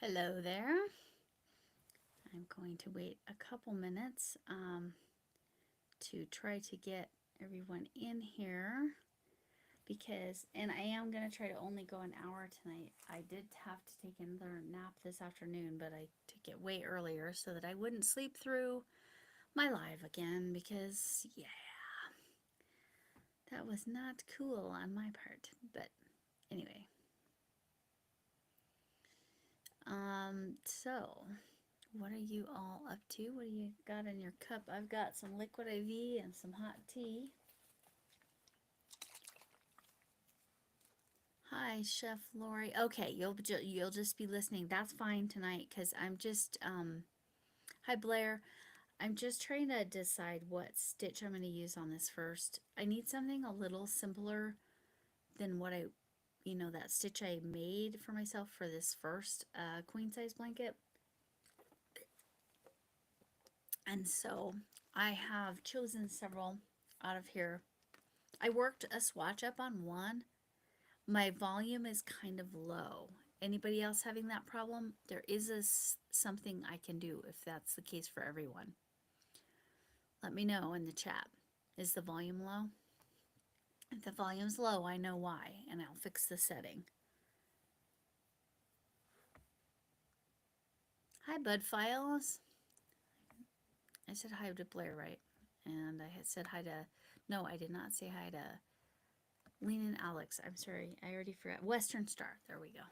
Hello there. I'm going to wait a couple minutes to try to get everyone in here because, and I am going to try to only go an hour tonight. I did have to take another nap this afternoon, but I took it way earlier so that I wouldn't sleep through my live again because, yeah, that was not cool on my part. But anyway, so what are you all up to? What do you got in your cup? I've got some liquid IV and some hot tea. Hi, Chef Lori. Okay, you'll just be listening. That's fine tonight because I'm just Hi Blair. I'm just trying to decide what stitch I'm going to use on this first. I need something a little simpler than what that stitch I made for myself for this first queen size blanket. And so I have chosen several out of here. I worked a swatch up on one. My volume is kind of low. Anybody else having that problem? There is something I can do if that's the case for everyone. Let me know in the chat. Is the volume low? If the volume's low, I know why, and I'll fix the setting. Hi, Bud Files. I said hi to Blair, right? And I had said hi to, no, I did not say hi to Lean and Alex. I'm sorry, I already forgot. Western Star, there we go.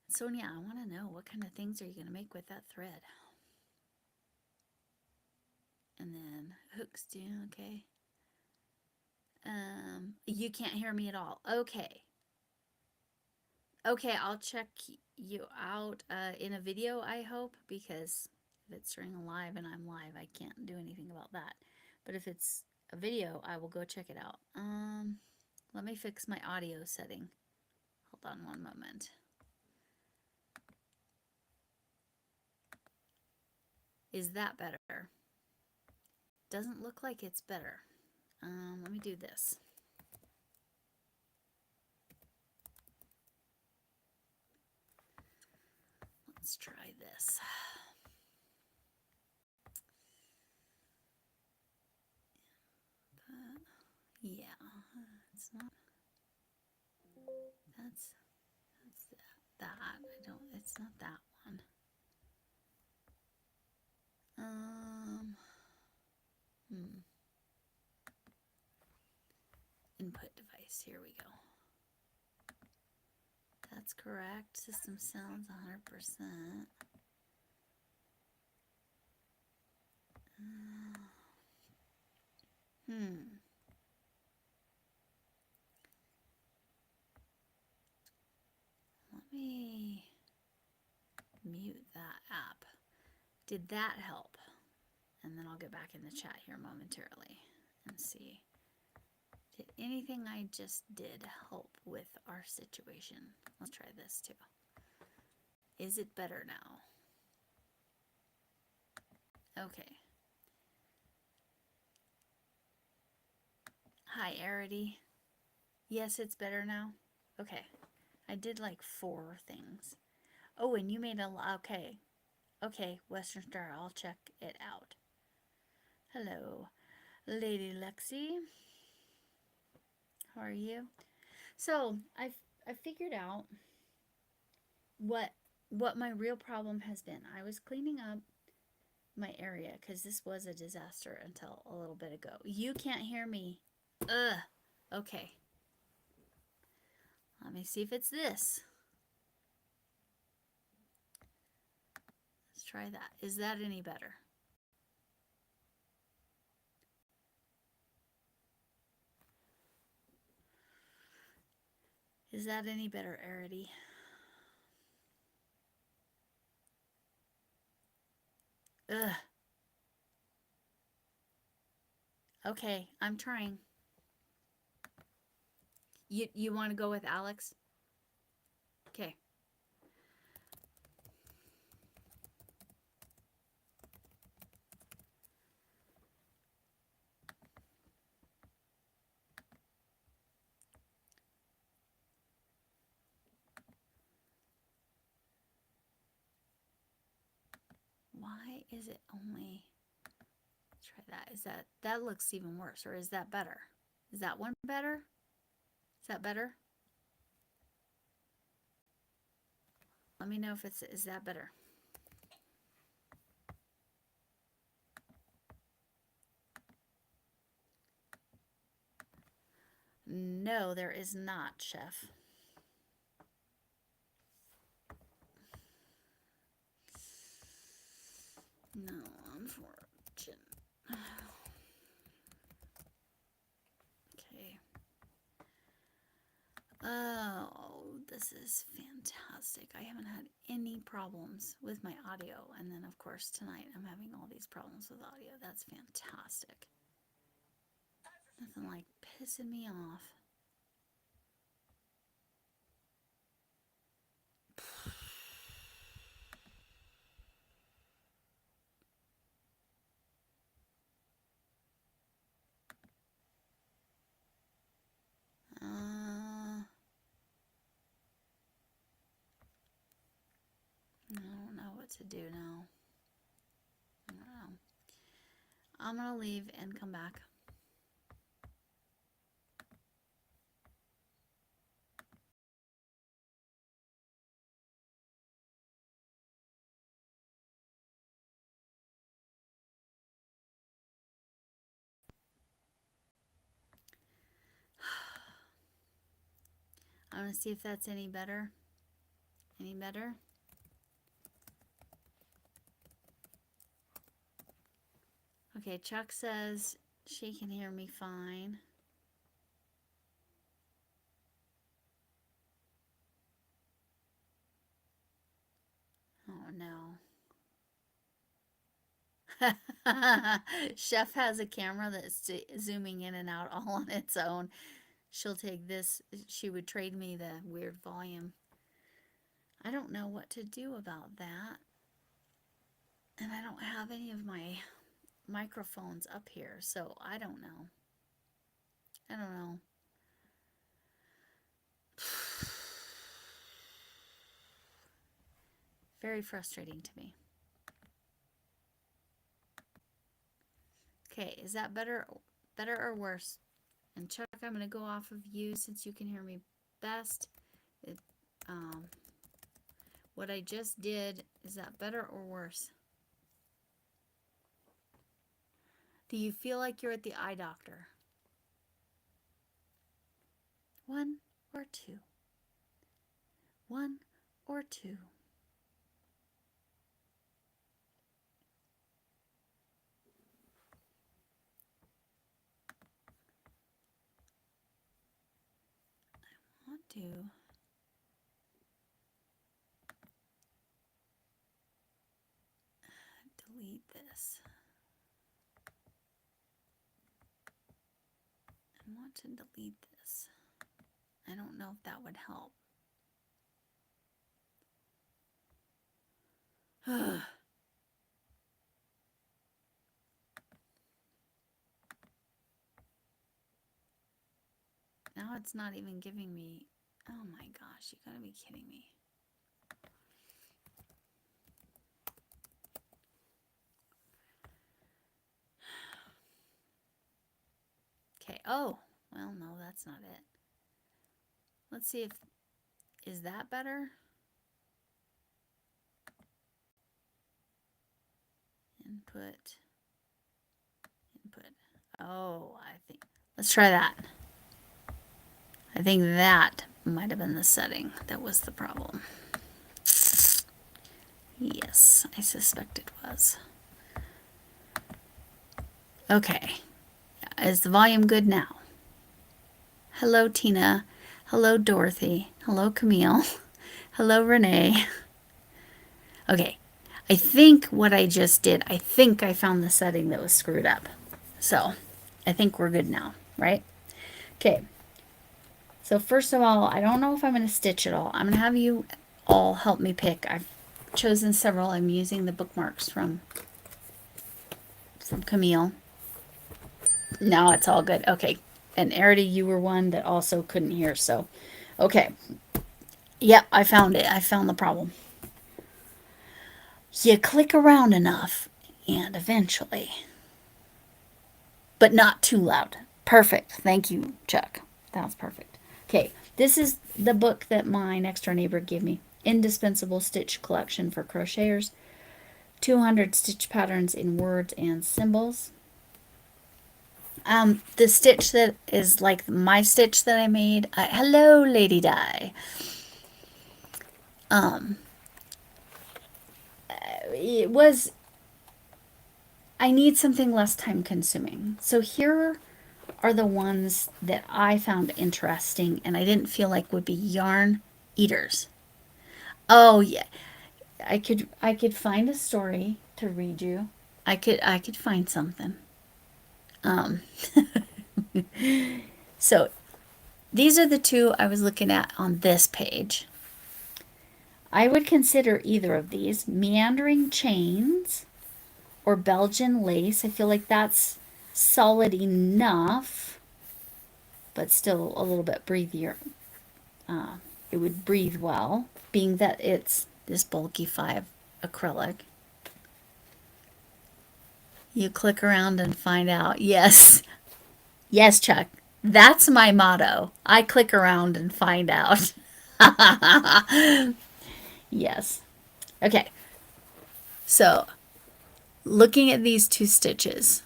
Sonia, I want to know, what kind of things are you going to make with that thread? And then hooks too, okay. You can't hear me at all. Okay. Okay, I'll check you out in a video, I hope, because if it's during a live and I'm live, I can't do anything about that. But if it's a video, I will go check it out. Let me fix my audio setting. Hold on one moment. Is that better? Doesn't look like it's better. Let me do this. Let's try this. Yeah, it's not. That's that. I don't. It's not that one. Input device. Here we go. That's correct. System sounds 100%. Let me mute that app. Did that help? And then I'll get back in the chat here momentarily and see. Did anything I just did help with our situation? Let's try this too. Is it better now? Okay. Hi, Arity. Yes, it's better now? Okay. I did like 4 things. Oh, and you made a lot. Okay. Okay, Western Star, I'll check it out. Hello, Lady Lexi. How are you? So, I figured out what my real problem has been. I was cleaning up my area because this was a disaster until a little bit ago. You can't hear me. Ugh. Okay. Let me see if it's this. Let's try that. Is that any better? Is that any better, Arity? Ugh. Okay, I'm trying. You want to go with Alex? Okay. is it only, try that. Is that looks even worse, or is that better? Is that one better? Is that better? Let me know if is that better? No, there is not, Chef. No, unfortunate. Okay. Oh, this is fantastic. I haven't had any problems with my audio. And then, of course, tonight I'm having all these problems with audio. That's fantastic. Nothing like pissing me off. I don't know what to do now. I don't know. I'm going to leave and come back. I'm going to see if that's any better. Any better? Okay, Chuck says she can hear me fine. Oh no. Chef has a camera that's zooming in and out all on its own. She'll take this. She would trade me the weird volume. I don't know what to do about that. And I don't have any of my microphones up here, so I don't know. I don't know. Very frustrating to me. Okay, is that better or worse? And Chuck, I'm going to go off of you since you can hear me best. What I just did, is that better or worse? Do you feel like you're at the eye doctor? 1 or 2? 1 or 2? I want to delete this. I want to delete this. I don't know if that would help. Now it's not even giving me, oh my gosh, you gotta be kidding me. Okay, oh, well, no, that's not it. Let's see if, is that better? Input. Oh, I think, let's try that. I think that might have been the setting that was the problem. Yes, I suspect it was. Okay, is the volume good now? Hello, Tina. Hello, Dorothy. Hello, Camille. Hello, Renee. Okay, I think what I just did, I think I found the setting that was screwed up. So, I think we're good now, right? Okay. So first of all, I don't know if I'm going to stitch it all. I'm going to have you all help me pick. I've chosen several. I'm using the bookmarks from Camille. Now it's all good. Okay. And Arity, you were one that also couldn't hear. So, okay. Yep, I found it. I found the problem. You click around enough And eventually, but not too loud. Perfect. Thank you, Chuck. That's perfect. Okay, this is the book that my next door neighbor gave me. Indispensable Stitch Collection for Crocheters. 200 stitch patterns in words and symbols. The stitch that is like my stitch that I made. Hello, Lady Di. It was. I need something less time consuming. So here are the ones that I found interesting and I didn't feel like would be yarn eaters. Oh yeah, I could find a story to read you. I could find something. Um, so these are the two I was looking at on this page. I would consider either of these meandering chains or Belgian lace. I feel like that's solid enough, but still a little bit breathier. It would breathe well, being that it's this bulky 5 acrylic. You click around and find out. Yes. Yes, Chuck. That's my motto. I click around and find out. Yes. Okay. So, looking at these two stitches,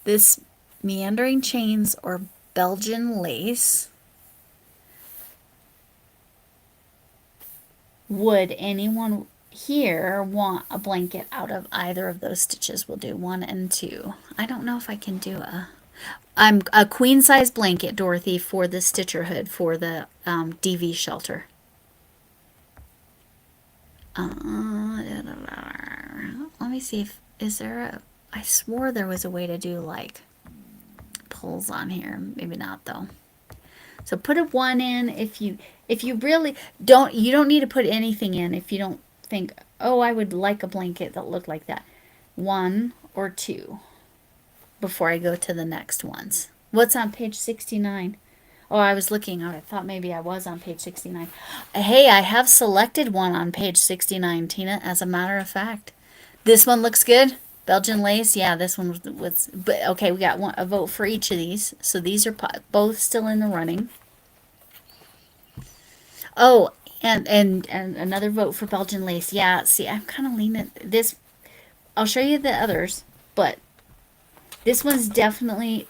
this meandering chains or Belgian lace, would anyone here want a blanket out of either of those stitches? We'll do 1 and 2. I don't know if I can do a queen size blanket, Dorothy, for the Stitcherhood for the DV shelter. Let me see if is there a. I swore there was a way to do like pulls on here. Maybe not though. So put a 1 in if you really don't. You don't need to put anything in if you don't think, oh, I would like a blanket that looked like that. 1 or 2 before I go to the next ones. What's on page 69? Oh, I was looking. I thought maybe I was on page 69. Hey, I have selected one on page 69, Tina, as a matter of fact. This one looks good. Belgian lace. Yeah, this one was but okay, we got a vote for each of these. So these are both still in the running. Oh, and another vote for Belgian lace. Yeah, see, I'm kind of leaning this. I'll show you the others, but this one's definitely.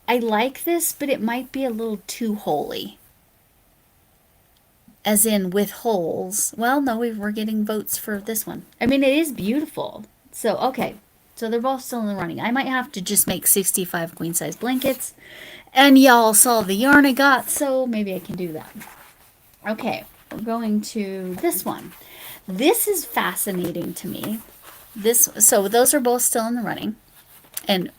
I like this, but it might be a little too holy. As in with holes. Well, no, we're getting votes for this one. I mean, it is beautiful. So, okay. So they're both still in the running. I might have to just make 65 queen size blankets. And y'all saw the yarn I got, so maybe I can do that. Okay, we're going to this one. This is fascinating to me. So those are both still in the running. And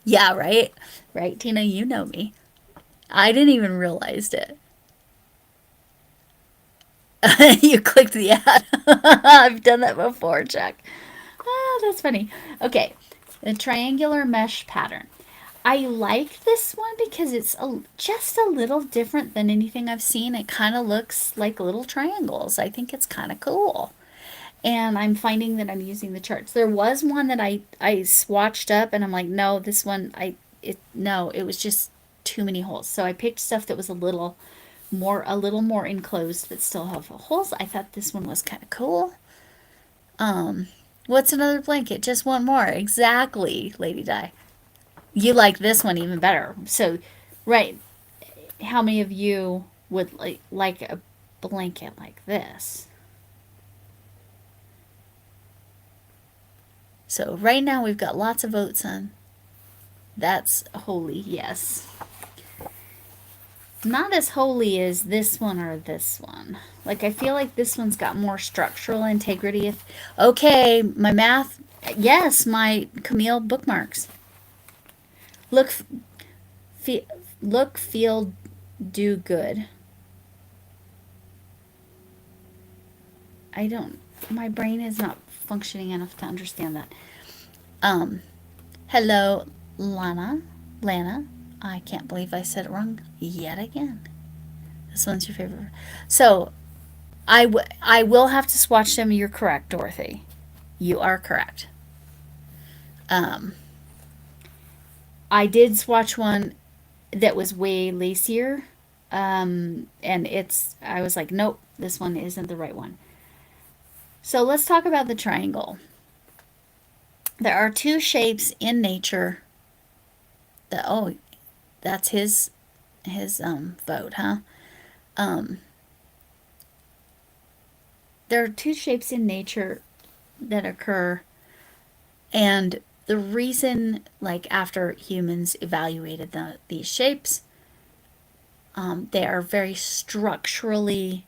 yeah, right? Right, Tina, you know me. I didn't even realize it. You clicked the ad. I've done that before, Chuck. Oh, that's funny. Okay, the triangular mesh pattern. I like this one because it's just a little different than anything I've seen. It kind of looks like little triangles. I think it's kind of cool. And I'm finding that I'm using the charts. There was one that I swatched up and I'm like, no, this one, no, it was just too many holes. So I picked stuff that was a little more enclosed but still have holes. I thought this one was kind of cool. What's another blanket? Just one more. Exactly, Lady Di. You like this one even better. So, right, how many of you would like a blanket like this? So right now we've got lots of votes on that's holy, yes. Not as holy as this one or this one. Like I feel like this one's got more structural integrity. Okay, my math, yes, my Camille bookmarks. Look, feel, do good. My brain is not functioning enough to understand that. Hello, Lana. I can't believe I said it wrong yet again. This one's your favorite. So, I will have to swatch them. You're correct, Dorothy. You are correct. I did swatch one that was way lacier. And I was like, nope, this one isn't the right one. So let's talk about the triangle. There are two shapes in nature that, oh, that's his vote, huh? There are two shapes in nature that occur, and the reason, like after humans evaluated these shapes, they are very structurally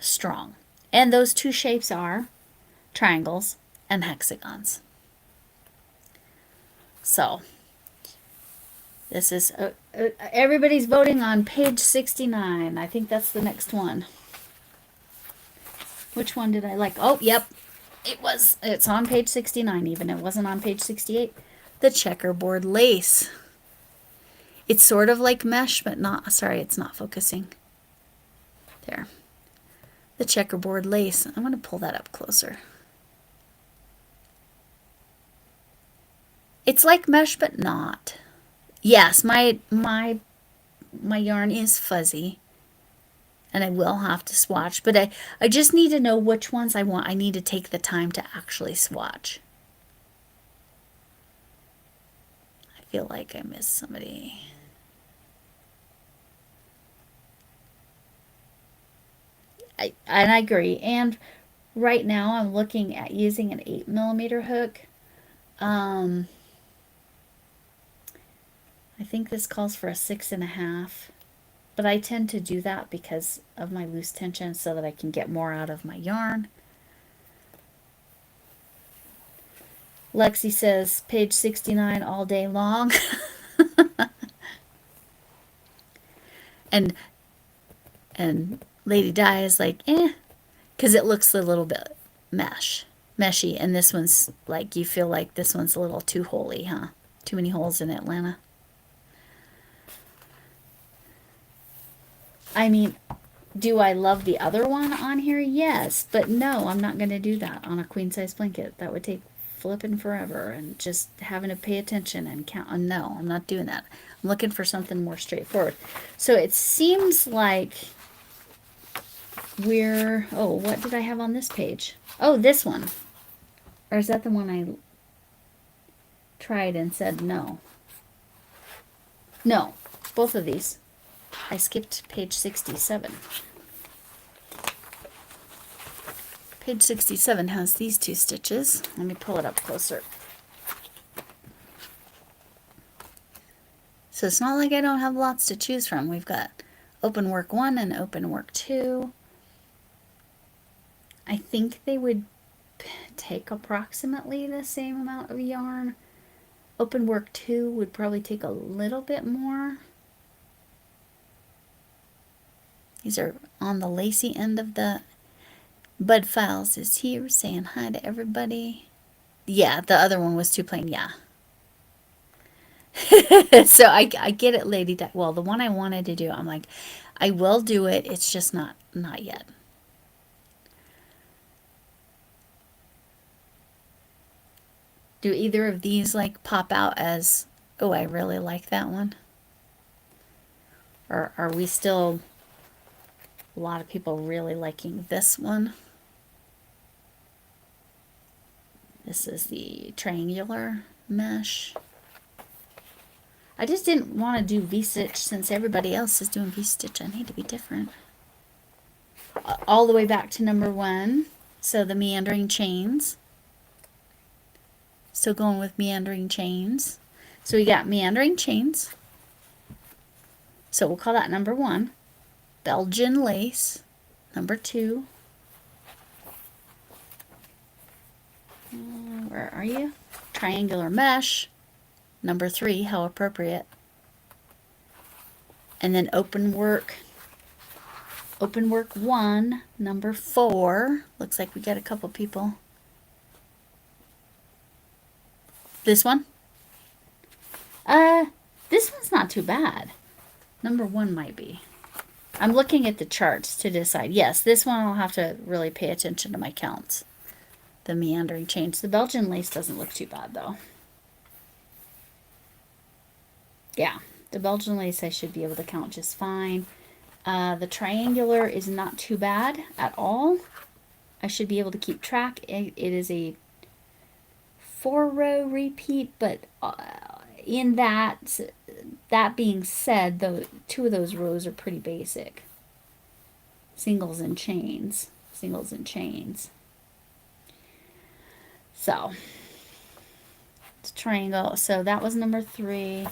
strong. And those two shapes are triangles and hexagons. So, this is, everybody's voting on page 69. I think that's the next one. Which one did I like? Oh, yep. It's on page 69 even. It wasn't on page 68. The checkerboard lace. It's sort of like mesh, but not, sorry, it's not focusing. There. The checkerboard lace. I'm going to pull that up closer. It's like mesh, but not. Yes, my yarn is fuzzy, and I will have to swatch, but I just need to know which ones I want. I need to take the time to actually swatch. I feel like I missed somebody. I agree. And right now I'm looking at using an 8mm hook. I think this calls for a 6.5, but I tend to do that because of my loose tension so that I can get more out of my yarn. Lexi says page 69 all day long. and Lady Di is like, because it looks a little bit meshy, and this one's like, you feel like this one's a little too holy, huh? Too many holes in Atlanta. I mean, do I love the other one on here? Yes, but no, I'm not going to do that on a queen size blanket. That would take flipping forever and just having to pay attention and count. No, I'm not doing that. I'm looking for something more straightforward. So it seems like what did I have on this page? Oh, this one. Or is that the one I tried and said no? No, both of these. I skipped page 67. Page 67 has these two stitches. Let me pull it up closer. So it's not like I don't have lots to choose from. We've got open work 1 and open work 2. I think they would take approximately the same amount of yarn. Open work 2 would probably take a little bit more. These are on the lacy end of the Bud Files is here saying hi to everybody. Yeah, the other one was too plain, yeah. So I get it, Lady Di. Well, the one I wanted to do, I'm like, I will do it. It's just not yet. Do either of these like pop out as, oh, I really like that one? Or are we still, a lot of people really liking this one? This is the triangular mesh. I just didn't want to do V-stitch since everybody else is doing V-stitch. I need to be different. All the way back to number 1. So the meandering chains. Still going with meandering chains. So we got meandering chains. So we'll call that number 1. Belgian lace. Number 2. Where are you? Triangular mesh. Number 3, how appropriate. And then open work 1, number 4. Looks like we got a couple people. This one? This one's not too bad. Number 1 might be. I'm looking at the charts to decide. Yes, this one I'll have to really pay attention to my counts. the meandering chains. The Belgian lace doesn't look too bad though. Yeah, the Belgian lace I should be able to count just fine. The triangular is not too bad at all. I should be able to keep track. It is a 4-row repeat, but in that being said, though, 2 of those rows are pretty basic. Singles and chains. Singles and chains. So, it's triangle. So that was number 3.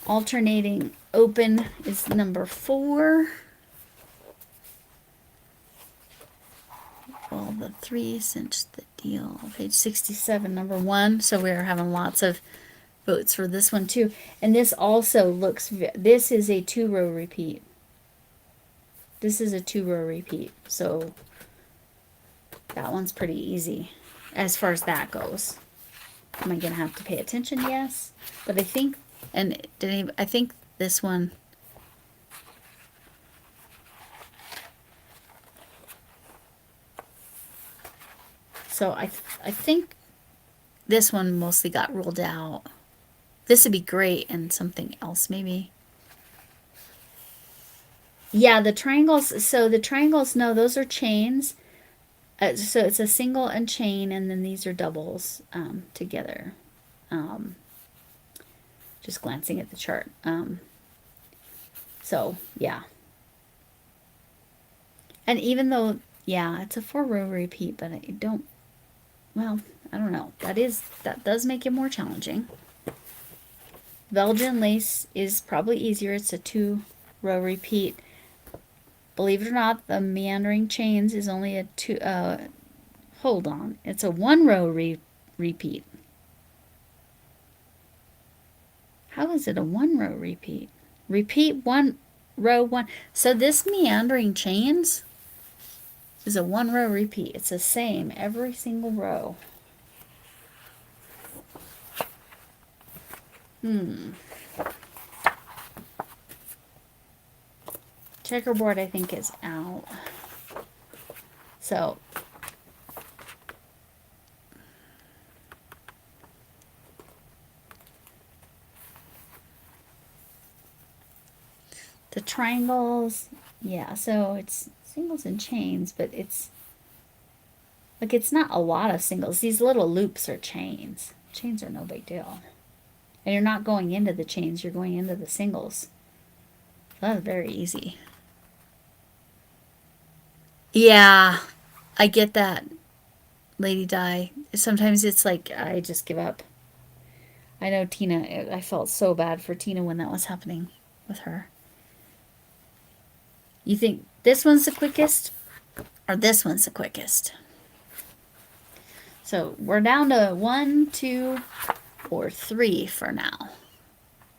Alternating open is number 4. Well, the 3 cinched the deal. Page 67, number 1. So we're having lots of votes for this one too. And this also looks, this is a 2-row repeat. This is a 2-row repeat. So that one's pretty easy as far as that goes. Am I going to have to pay attention? Yes. But I think, and I think this one, so I think this one mostly got ruled out. This would be great and something else maybe. Yeah, the triangles, so the triangles, no, those are chains. So it's a single and chain, and then these are doubles together. Just glancing at the chart. So, yeah. And even though, yeah, it's a 4-row repeat, but I don't, well, I don't know. That does make it more challenging. Belgian lace is probably easier. It's a 2-row repeat. Believe it or not, the meandering chains is only a 2, hold on, it's a 1-row repeat. How is it a 1-row repeat? Repeat 1 row 1. So this meandering chains is a 1-row repeat. It's the same every single row. Checkerboard, I think, is out. So the triangles, yeah, so it's singles and chains, but it's like it's not a lot of singles. These little loops are chains. Chains are no big deal. And you're not going into the chains, you're going into the singles. So that's very easy. Yeah, I get that, Lady Di. Sometimes it's like I just give up. I know Tina, I felt so bad for Tina when that was happening with her. You think this one's the quickest or this one's the quickest? So we're down to 1, 2, or 3 for now.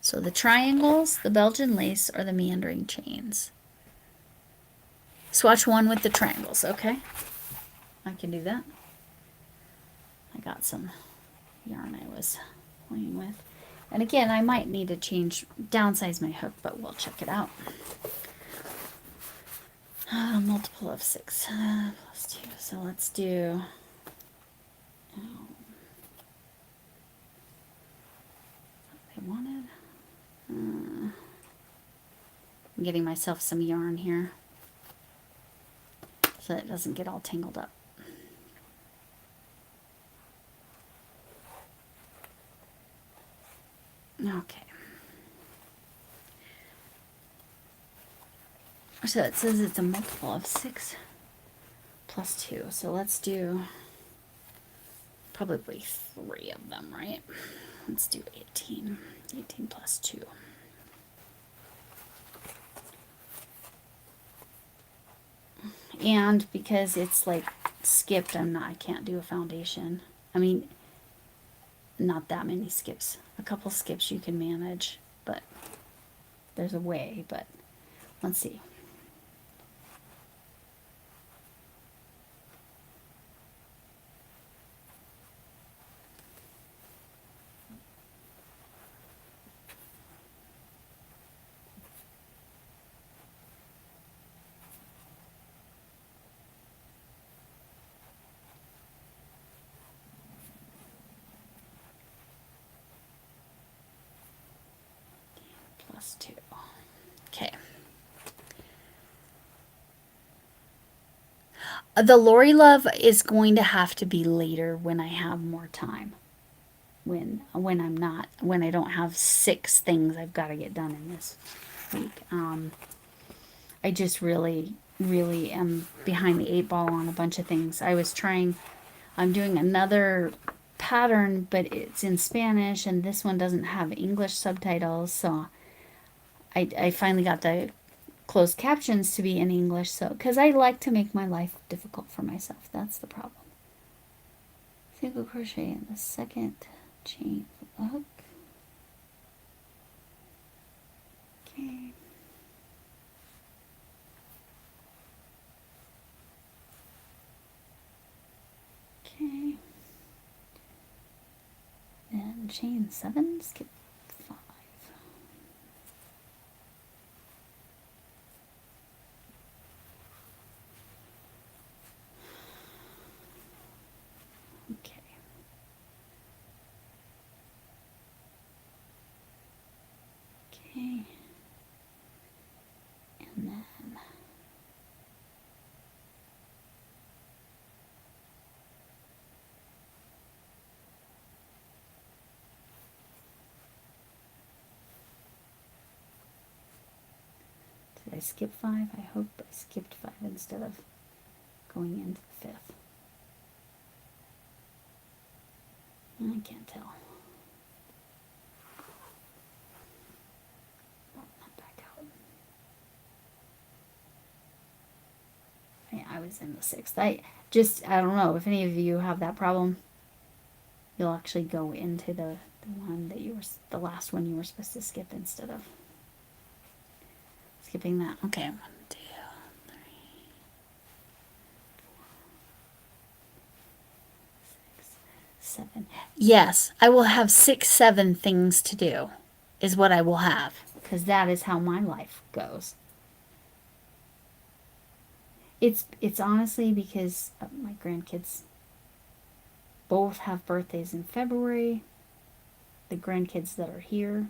So the triangles, the Belgian lace, or the meandering chains. Swatch 1 with the triangles, okay? I can do that. I got some yarn I was playing with. And again, I might need to downsize my hook, but we'll check it out. Multiple of 6 plus 2. So let's do... I wanted... I'm getting myself some yarn here so it doesn't get all tangled up. Okay. So it says it's a multiple of 6 plus 2. So let's do probably 3 of them, right? Let's do 18. 18 plus 2. And because it's like skipped, I can't do a foundation. I mean, not that many skips. A couple skips you can manage, but there's a way, but let's see. last two. Okay. The Lori Love is going to have to be later when I have more time. When I don't have 6 things I've got to get done in this week. I just really, really am behind the 8 ball on a bunch of things. I'm doing another pattern, but it's in Spanish, and this one doesn't have English subtitles, so I finally got the closed captions to be in English, so because I like to make my life difficult for myself. That's the problem. Single crochet in the second chain hook. Okay. Okay. Then chain 7, skip 5. Okay. Okay. And then did I skip 5? I hope I skipped 5 instead of going into the 5th. I can't tell. Oh, not back out. Yeah, I was in the 6th. I don't know if any of you have that problem. You'll actually go into the one that the last one you were supposed to skip instead of skipping that. Okay, 1, 2, 3, 4, 5, 6, 7. Yes, I will have 6, 7 things to do, is what I will have, because that is how my life goes. It's honestly because my grandkids both have birthdays in February. The grandkids that are here,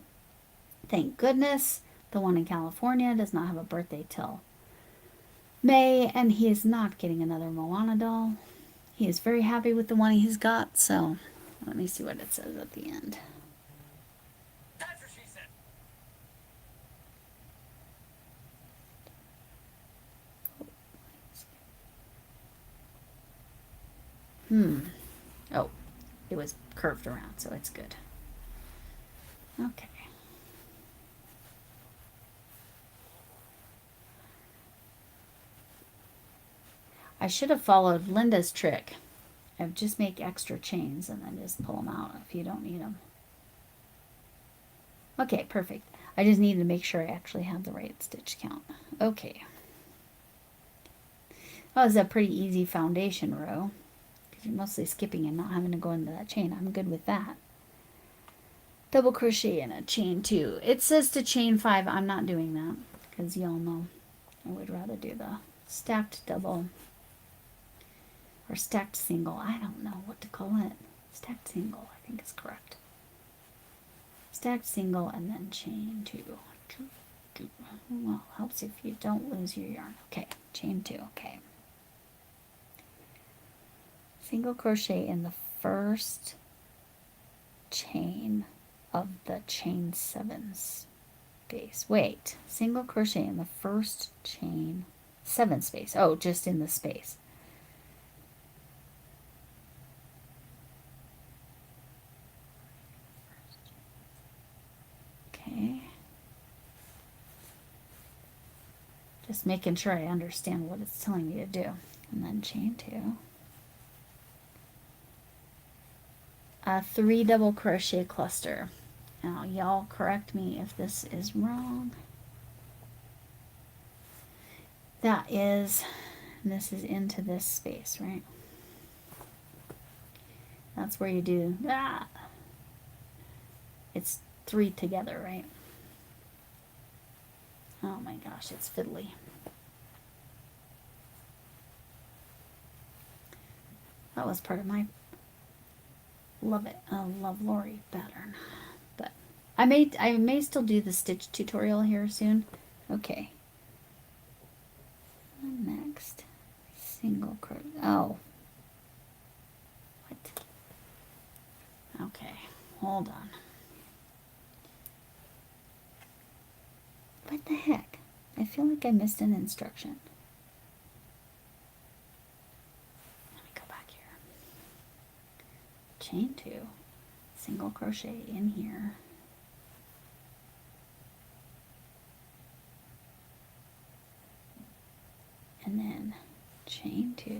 thank goodness, the one in California does not have a birthday till May, and he is not getting another Moana doll. He is very happy with the one he's got, so let me see what it says at the end. Oh, it was curved around, so it's good. Okay. I should have followed Linda's trick of just make extra chains and then just pull them out if you don't need them. Okay, perfect. I just needed to make sure I actually had the right stitch count. Okay. That was a pretty easy foundation row because you're mostly skipping and not having to go into that chain. I'm good with that. Double crochet in a chain 2. It says to chain 5. I'm not doing that because y'all know I would rather do the stacked double or stacked single. I don't know what to call it. Stacked single, I think is correct. Stacked single and then chain 2. Well, helps if you don't lose your yarn. Okay, chain 2. Okay. Single crochet in the first chain of the chain 7 space. Wait, single crochet in the first chain 7 space. Oh, just in the space. Okay. Just making sure I understand what it's telling me to do. And then chain 2. 3 double crochet cluster. Now y'all correct me if this is wrong. That is, this is into this space, right? That's where you do that. It's 3 together, right? Oh my gosh, it's fiddly. That was part of my Love Lori pattern, but I may still do the stitch tutorial here soon. Okay. Next, single crochet. Oh. What? Okay, hold on. What the heck? I feel like I missed an instruction. Let me go back here. Chain 2, single crochet in here. And then chain 2.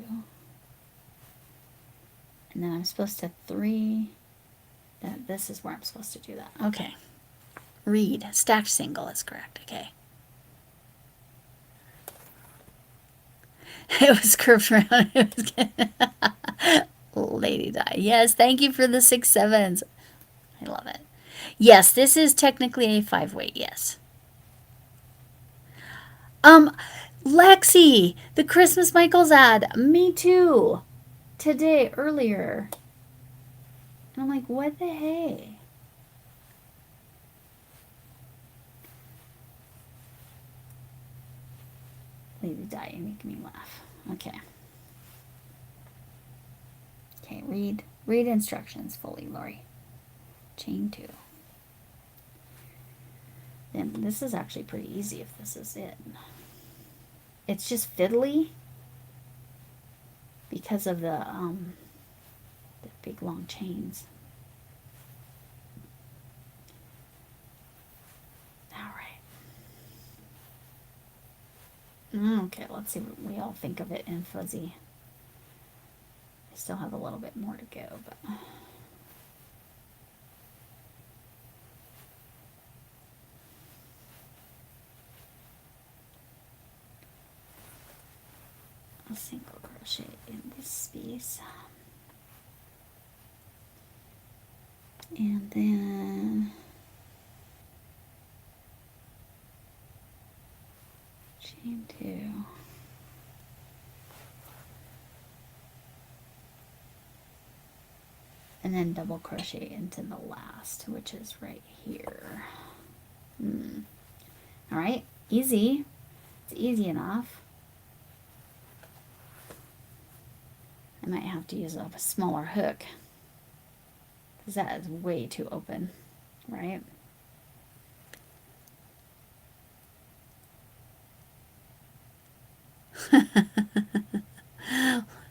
And then I'm supposed to 3. This is where I'm supposed to do that. Okay. Read. Stacked single is correct. Okay. It was curved around. It was Lady Di. Yes, thank you for the 6 7s. I love it. Yes, this is technically a 5-weight. Yes. Lexi, the Christmas Michaels ad. Me too. Today, earlier. And I'm like, what the hey? Lady Di, you make me laugh. Okay. Okay, read instructions fully, Lori. Chain 2. Then this is actually pretty easy if this is it. It's just fiddly because of the big long chains. All right. Okay, let's see what we all think of it in fuzzy. I still have a little bit more to go, but a single crochet in this space. And then chain 2. And then double crochet into the last, which is right here. All right, easy. It's easy enough. I might have to use a smaller hook because that is way too open, right?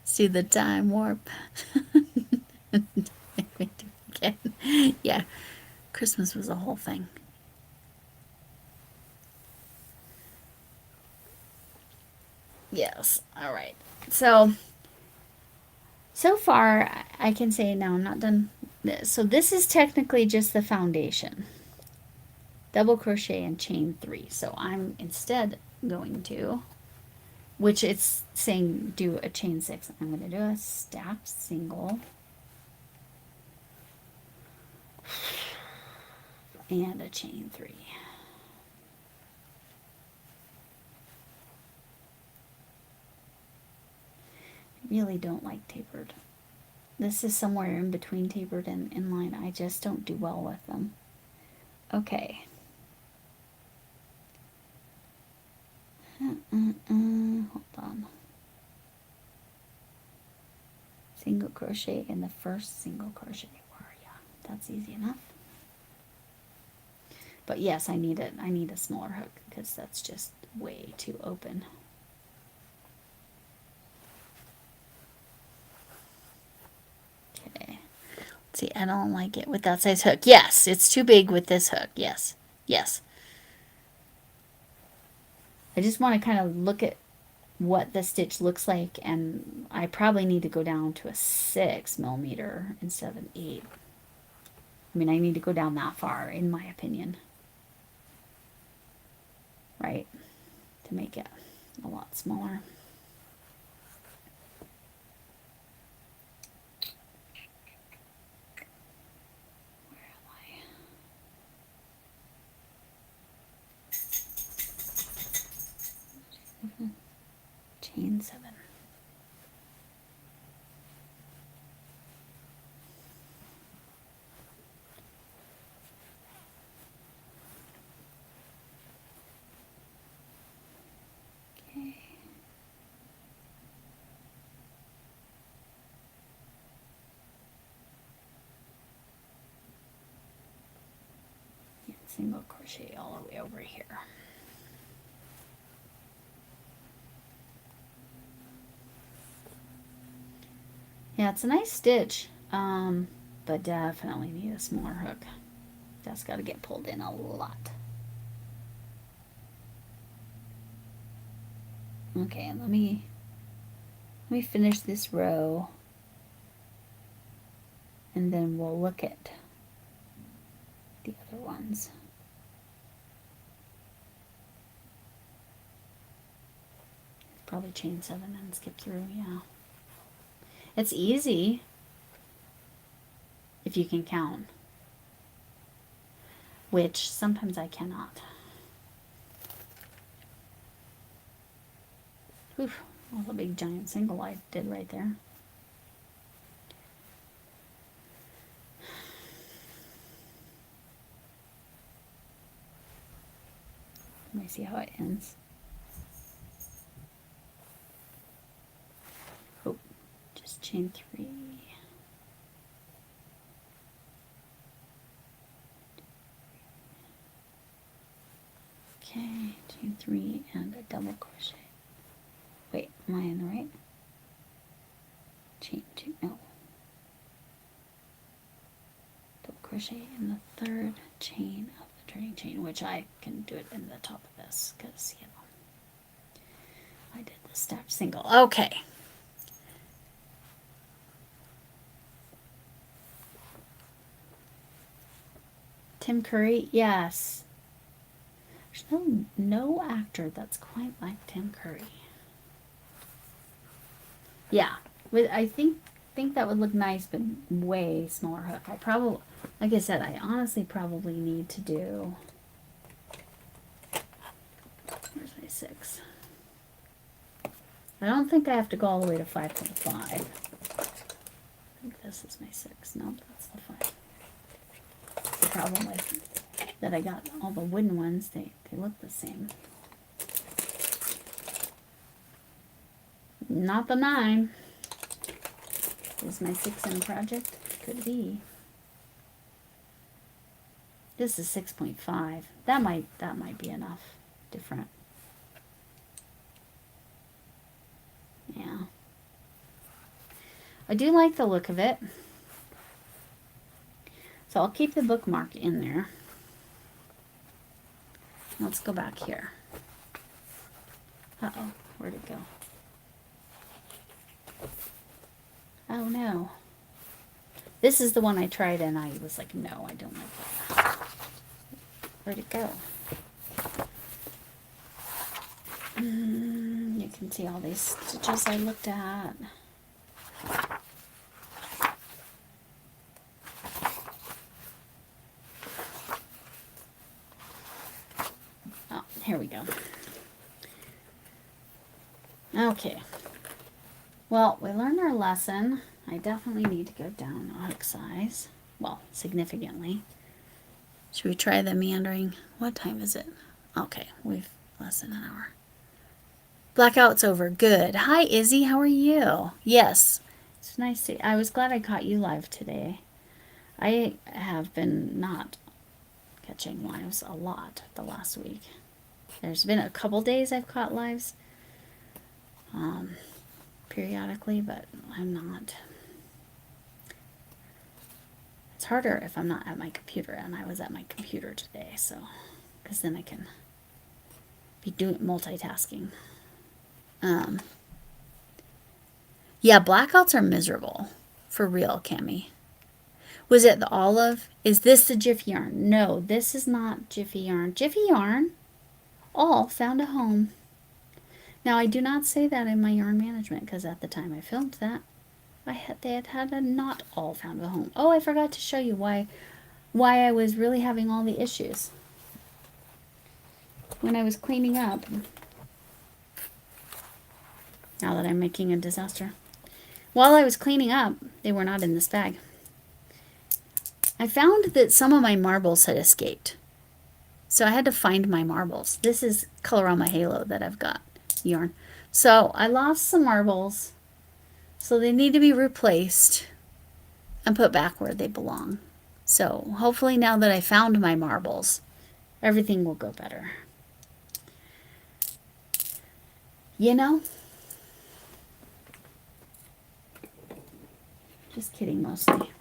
See the time warp. Yeah, Christmas was a whole thing. Yes, all right. So far, I can say now I'm not done. So this is technically just the foundation. Double crochet and chain 3. So I'm instead going to, which it's saying do a chain 6. I'm going to do a stacked single and a chain 3. I really don't like tapered. This is somewhere in between tapered and inline. I just don't do well with them. Okay. Hold on. Single crochet in the first single crochet area. That's easy enough. But yes, I need a smaller hook because that's just way too open. Okay. Let's see, I don't like it with that size hook. Yes, it's too big with this hook. Yes. Yes. I just want to kind of look at what the stitch looks like, and I probably need to go down to a 6mm instead of an 8. I mean, I need to go down that far, in my opinion. Right? To make it a lot smaller. Where am I? Chain 7. single crochet all the way over here. Yeah, it's a nice stitch, but definitely need a smaller hook. That's got to get pulled in a lot. Okay, let me finish this row, and then we'll look at the other ones. Probably chain 7 and skip through, yeah. It's easy if you can count, which sometimes I cannot. Oof, well, the big giant single I did right there. Let me see how it ends. Oh, just chain 3. Okay, chain 3 and a double crochet. Wait, am I in the right? Chain 2, no. Double crochet in the third chain of the turning chain, which I can do it in the top of this because, you know, I did the step single. Okay. Tim Curry, yes. There's no actor that's quite like Tim Curry. Yeah, I think that would look nice, but way smaller hook. I probably, like I said, I honestly probably need to do. Where's my 6? I don't think I have to go all the way to 5.5. I think this is my 6. No, that's the 5. The problem with that I got all the wooden ones, they look the same. Not the 9. Is my 6 in a project? Could be. This is 6.5. That might be enough. Different. Yeah. I do like the look of it. So I'll keep the bookmark in there. Let's go back here. Uh-oh, where'd it go? Oh no. This is the one I tried and I was like, no, I don't like that. Where'd it go? You can see all these stitches I looked at. Oh, here we go. Okay. Well, we learned our lesson. I definitely need to go down a hook size. Well, significantly. Should we try the meandering? What time is it? Okay, we've less than an hour. Blackout's over. Good. Hi, Izzy. How are you? Yes. It's nice to... I was glad I caught you live today. I have been not catching lives a lot the last week. There's been a couple days I've caught lives. Periodically, but I'm not. It's harder if I'm not at my computer, and I was at my computer today, so because then I can be doing multitasking. Yeah, blackouts are miserable, for real, Cami. Was it the olive? Is this the Jiffy yarn? No, this is not Jiffy yarn. Jiffy yarn all found a home. Now, I do not say that in my yarn management because at the time I filmed that, they had a not all found a home. Oh, I forgot to show you why I was really having all the issues. When I was cleaning up, now that I'm making a disaster, while I was cleaning up, they were not in this bag. I found that some of my marbles had escaped. So I had to find my marbles. This is Colorama Halo that I've got. Yarn. So I lost some marbles, so they need to be replaced and put back where they belong. So hopefully now that I found my marbles, Everything will go better. You know? Just kidding, mostly.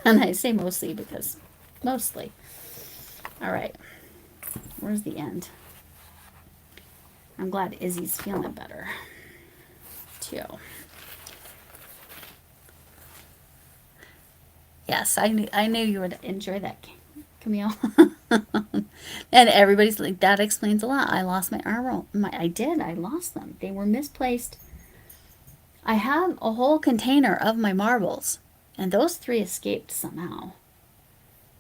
And I say mostly because mostly. All right. Where's the end? I'm glad Izzy's feeling better, too. Yes, I knew you would enjoy that, Camille. And everybody's like, that explains a lot. I lost my arm. I did. I lost them. They were misplaced. I have a whole container of my marbles, and those 3 escaped somehow.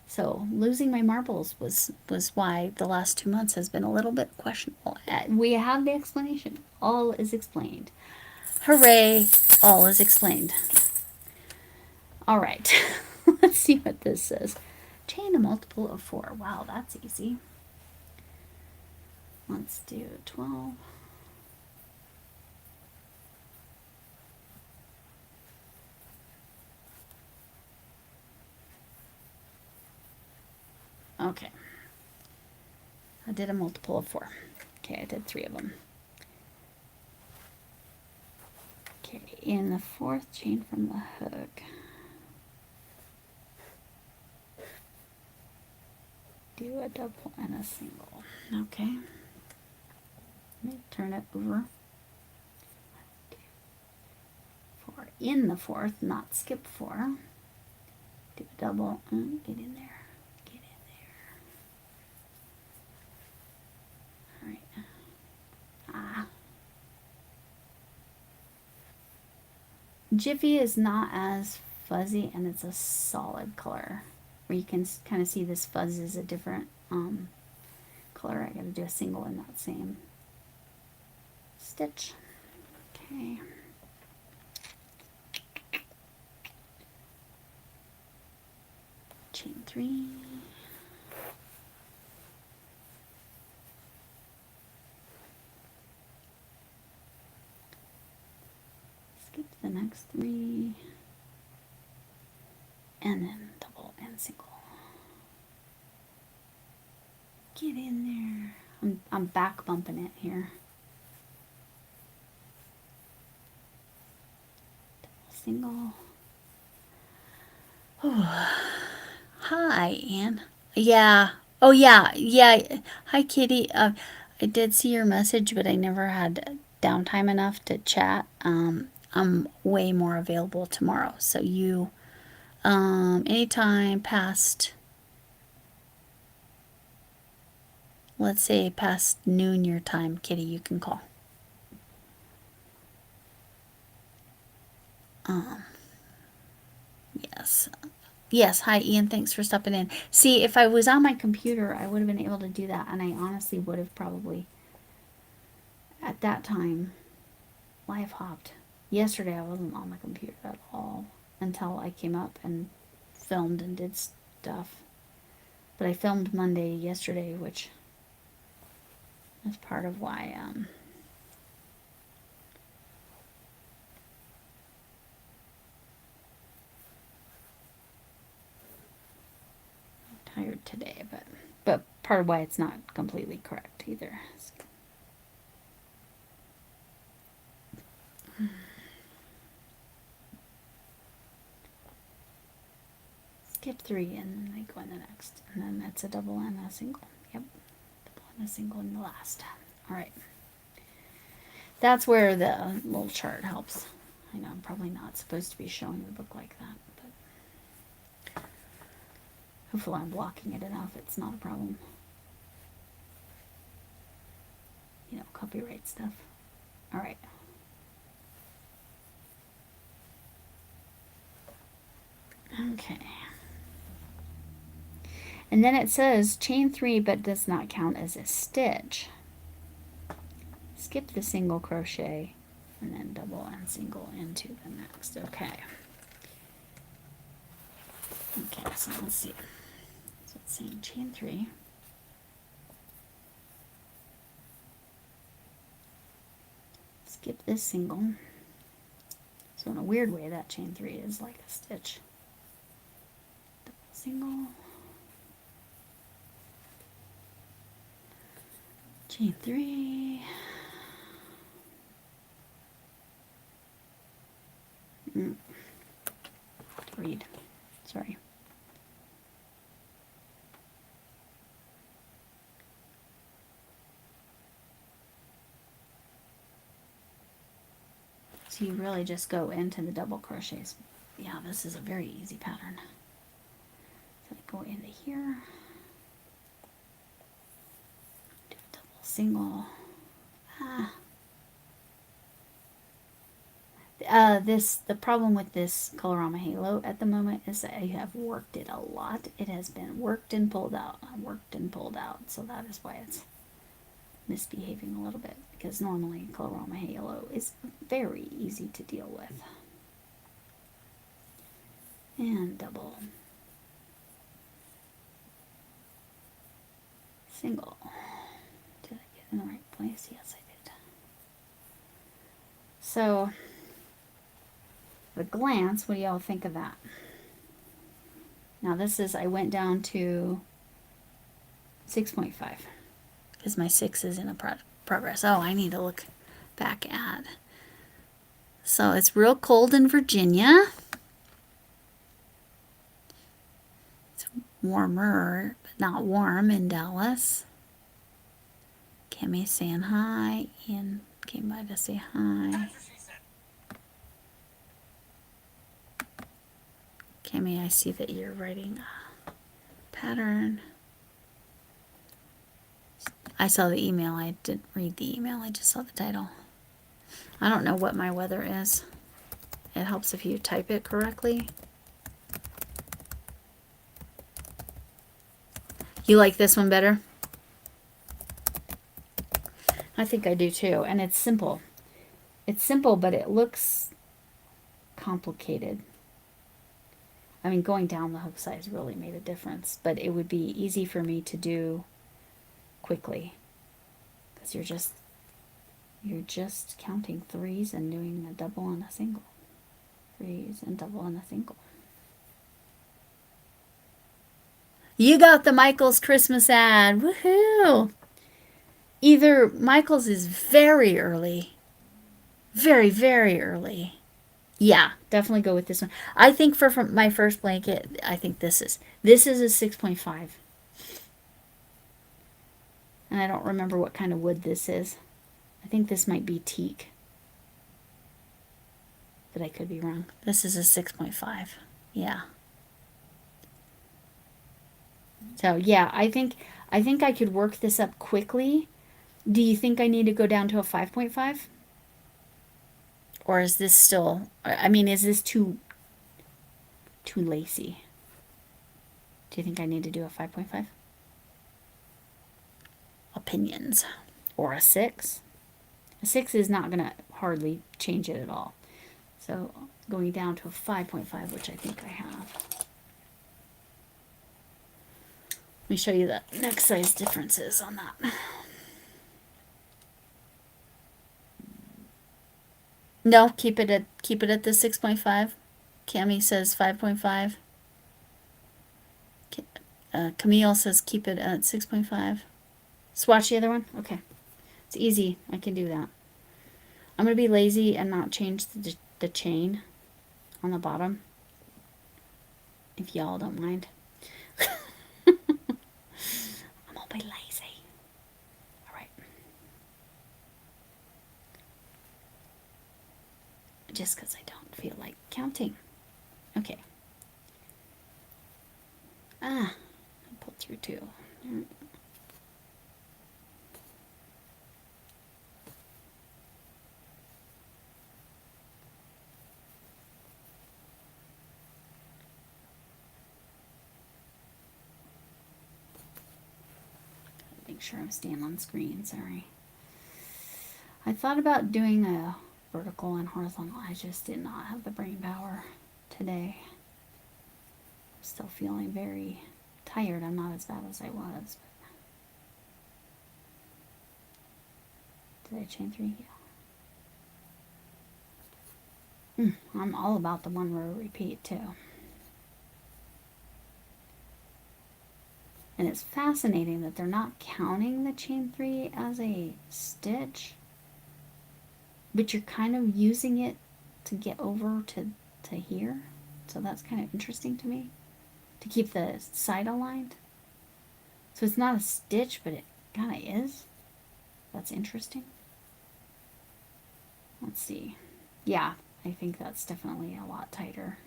So losing my marbles was why the last 2 months has been a little bit questionable. We have the explanation. All is explained. Hooray! All is explained. All right. Let's see what this says. Chain a multiple of 4. Wow, that's easy. Let's do 12. Okay. I did a multiple of 4. Okay, I did 3 of them. Okay, in the 4th chain from the hook. Do a double and a single. Okay. Let me turn it over. 4 in the 4th, not skip 4. Do a double and get in there. Get in there. Alright. Jiffy is not as fuzzy, and it's a solid color. Where you can kind of see this fuzz is a different color. I gotta do a single in that same stitch. Okay. Chain 3. Skip the next 3. And then double and single. Get in there. I'm back bumping it here. Double single. Oh. Hi, Anne. Yeah. Oh, yeah. Yeah. Hi, Kitty. I did see your message, but I never had downtime enough to chat. I'm way more available tomorrow. So you, anytime past, let's say past noon your time, Kitty, you can call. Yes. Yes, hi Ian, thanks for stopping in. See, if I was on my computer, I would have been able to do that, and I honestly would have probably, at that time, live hopped. Yesterday, I wasn't on my computer at all until I came up and filmed and did stuff. But I filmed Monday yesterday, which is part of why I'm tired today, but part of why it's not completely correct either. Skip 3 and then I go in the next, and then that's a double and a single. Yep, double and a single in the last. All right. That's where the little chart helps. I know I'm probably not supposed to be showing the book like that, but hopefully I'm blocking it enough. It's not a problem. You know, copyright stuff. All right. Okay. And then it says chain 3 but does not count as a stitch. Skip the single crochet and then double and single into the next. Okay. Okay, so let's see. So it's saying chain 3. Skip this single. So in a weird way, that chain 3 is like a stitch. Double single. Chain 3. Read. Sorry. So you really just go into the double crochets. Yeah, this is a very easy pattern. So I go into here, do a double single. The problem with this Colorama Halo at the moment is that I have worked it a lot. It has been worked and pulled out, worked and pulled out. So that is why it's misbehaving a little bit, because normally Colorama Halo is very easy to deal with. And double. Single. Did I get in the right place? Yes, I did. So, at a glance, what do y'all think of that? Now this is, I went down to 6.5 because my 6 is in a progress. Oh, I need to look back at. So it's real cold in Virginia. It's warmer, but not warm in Dallas. Kimmy saying hi. Ian came by to say hi. Kimmy, I see that you're writing a pattern. I saw the email. I didn't read the email. I just saw the title. I don't know what my weather is. It helps if you type it correctly. You like this one better? I think I do too. And it's simple. It's simple, but it looks complicated. I mean, going down the hook size really made a difference, but it would be easy for me to do quickly because you're just counting threes and doing a double and a single. Threes and double and a single. You got the Michaels Christmas ad. Woohoo! Either Michaels is very early. Very, very early. Yeah, definitely go with this one. I think for my first blanket, I think this is a 6.5. And I don't remember what kind of wood this is. I think this might be teak. But I could be wrong. This is a 6.5. Yeah. So yeah, I think I could work this up quickly. Do you think I need to go down to a 5.5? Or is this still, I mean, is this too lacy? Do you think I need to do a 5.5? Opinions. Or a 6? A 6 is not going to hardly change it at all. So going down to a 5.5, which I think I have. Let me show you the next size differences on that. No, keep it at the 6.5. Cami says 5.5. Camille says keep it at 6.5. Swatch the other one? Okay. It's easy. I can do that. I'm going to be lazy and not change the chain on the bottom. If y'all don't mind. I'm going to be lazy. Alright. Just because I don't feel like counting. Okay. I pulled through two. Make sure I'm staying on screen, sorry. I thought about doing a vertical and horizontal. I just did not have the brain power today. I'm still feeling very tired. I'm not as bad as I was. Did I chain 3? Yeah. I'm all about the one row repeat too. And it's fascinating that they're not counting the chain 3 as a stitch, but you're kind of using it to get over to here. So that's kind of interesting to me, to keep the side aligned. So it's not a stitch, but it kind of is. That's interesting. Let's see. Yeah, I think that's definitely a lot tighter.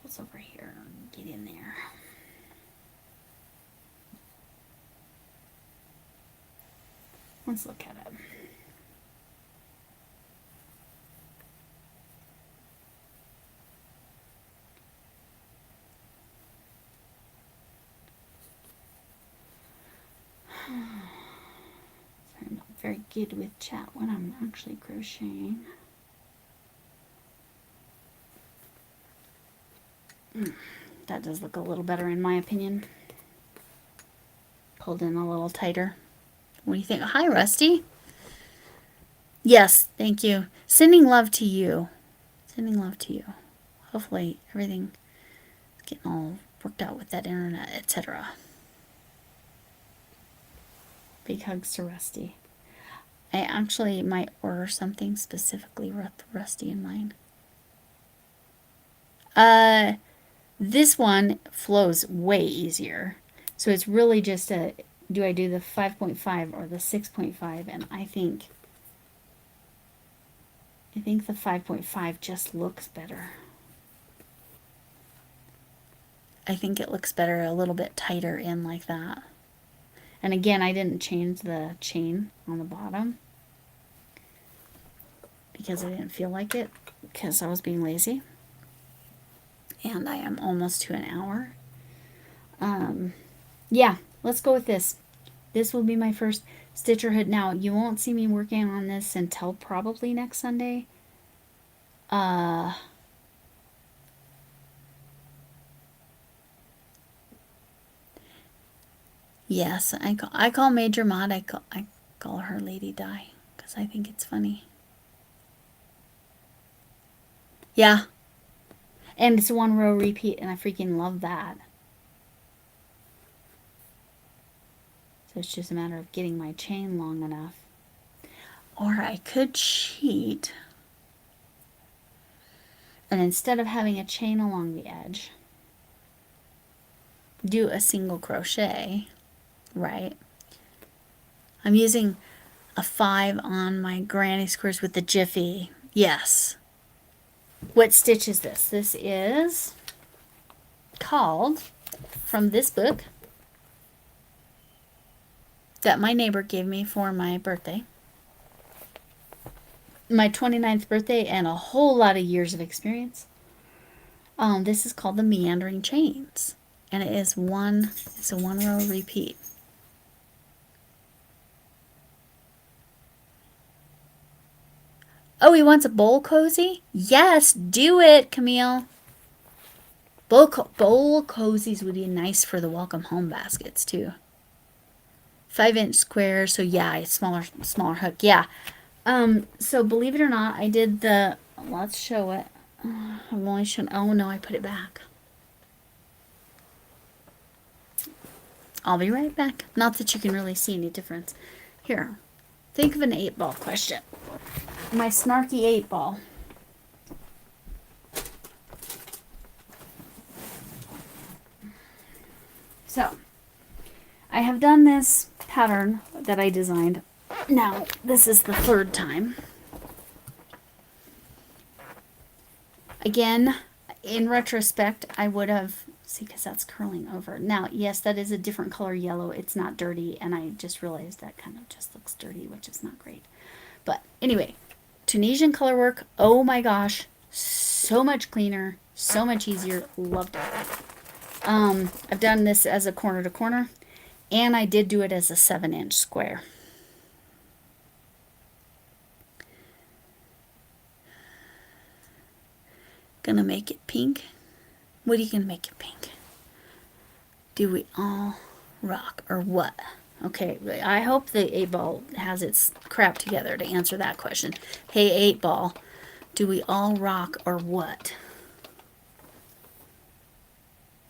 What's over here? Get in there. Let's look at it. I'm not very good with chat when I'm actually crocheting. That does look a little better in my opinion. Pulled in a little tighter. What do you think? Hi, Rusty. Yes, thank you. Sending love to you. Sending love to you. Hopefully everything is getting all worked out with that internet, etc. Big hugs to Rusty. I actually might order something specifically with Rusty in mind. This one flows way easier. So it's really just a, do I do the 5.5 or the 6.5? And I think the 5.5 just looks better. I think it looks better a little bit tighter in like that. And again, I didn't change the chain on the bottom because I didn't feel like it, because I was being lazy. And I am almost to an hour. Yeah, let's go with this. This will be my first Stitcherhood. Now, you won't see me working on this until probably next Sunday. Yes, I call Major Maud, I call her Lady Di, because I think it's funny. Yeah. And it's one row repeat, and I freaking love that. So it's just a matter of getting my chain long enough. Or I could cheat. And instead of having a chain along the edge, do a single crochet, right? I'm using a 5 on my granny squares with the Jiffy. Yes. What stitch is this? This is called, from this book that my neighbor gave me for my birthday, my 29th birthday, and a whole lot of years of experience. This is called the Meandering Chains, and it's a one row repeat. Oh, he wants a bowl cozy? Yes, do it, Camille. Bowl cozies would be nice for the welcome home baskets too. 5-inch square, so yeah, it's smaller hook. Yeah. So believe it or not, I did the, let's show it. I've only shown, oh no, I put it back. I'll be right back. Not that you can really see any difference. Here, think of an 8-ball question. My snarky 8-ball. So, I have done this pattern that I designed. Now, this is the 3rd time. Again, in retrospect, I would have, see, because that's curling over. Now, yes, that is a different color yellow. It's not dirty, and I just realized that kind of just looks dirty, which is not great. But anyway, Tunisian color work, oh my gosh, so much cleaner, so much easier, loved it. I've done this as a corner to corner, and I did do it as a 7-inch square. Gonna make it pink. What are you gonna make it pink? Do we all rock or what? Okay, I hope the 8-ball has its crap together to answer that question. Hey, 8-ball, do we all rock or what?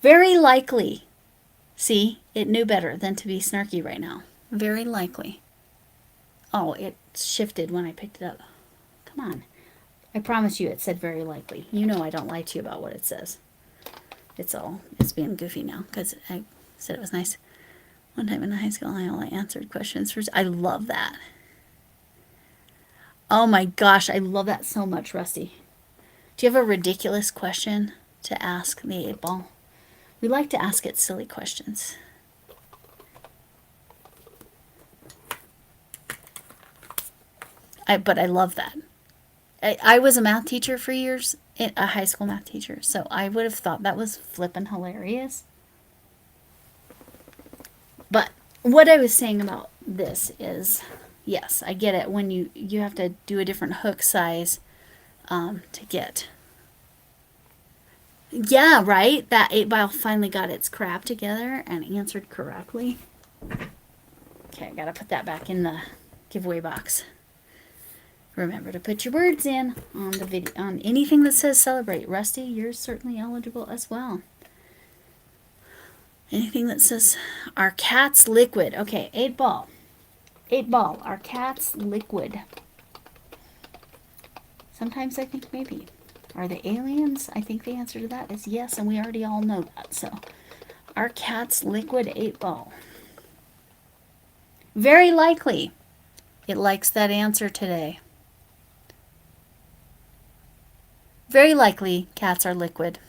Very likely. See, it knew better than to be snarky right now. Very likely. Oh, it shifted when I picked it up. Come on. I promise you it said very likely. You know I don't lie to you about what it says. It's being goofy now because I said it was nice. One time in high school, I only answered questions first. I love that. Oh my gosh, I love that so much, Rusty. Do you have a ridiculous question to ask the 8-ball? We like to ask it silly questions. But I love that. I was a math teacher for years, a high school math teacher, so I would have thought that was flippin' hilarious. But what I was saying about this is, yes, I get it. When you have to do a different hook size to get. Yeah, right? That 8-ball finally got its crap together and answered correctly. Okay, I gotta put that back in the giveaway box. Remember to put your words in on the video, on anything that says celebrate. Rusty, you're certainly eligible as well. Anything that says our cat's liquid. Okay, 8-ball. 8-ball, our cat's liquid. Sometimes I think maybe. Are they aliens? I think the answer to that is yes, and we already all know that. So, our cat's liquid 8-ball. Very likely, it likes that answer today. Very likely, cats are liquid.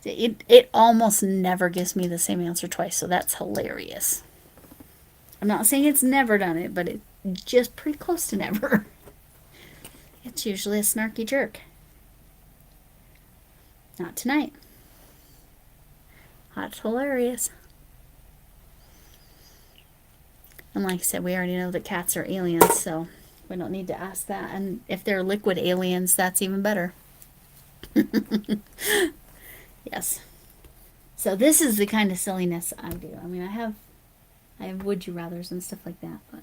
It almost never gives me the same answer twice, so that's hilarious. I'm not saying it's never done it, but it's just pretty close to never. It's usually a snarky jerk. Not tonight. That's hilarious. And like I said, we already know that cats are aliens, so we don't need to ask that. And if they're liquid aliens, that's even better. Yes. So this is the kind of silliness I do. I mean, I have would you rathers and stuff like that, but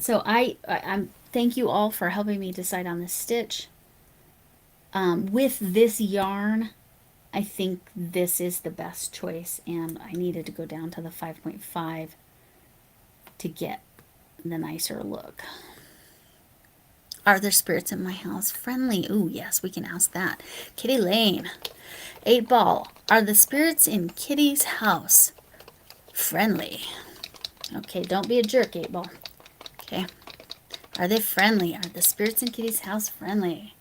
so I'm thank you all for helping me decide on this stitch. With this yarn, I think this is the best choice, and I needed to go down to the 5.5 to get the nicer look. Are there spirits in my house? Friendly. Ooh, yes, we can ask that. Kitty Lane. 8-ball. Are the spirits in Kitty's house friendly? Okay, don't be a jerk, 8-ball. Okay. Are they friendly? Are the spirits in Kitty's house friendly?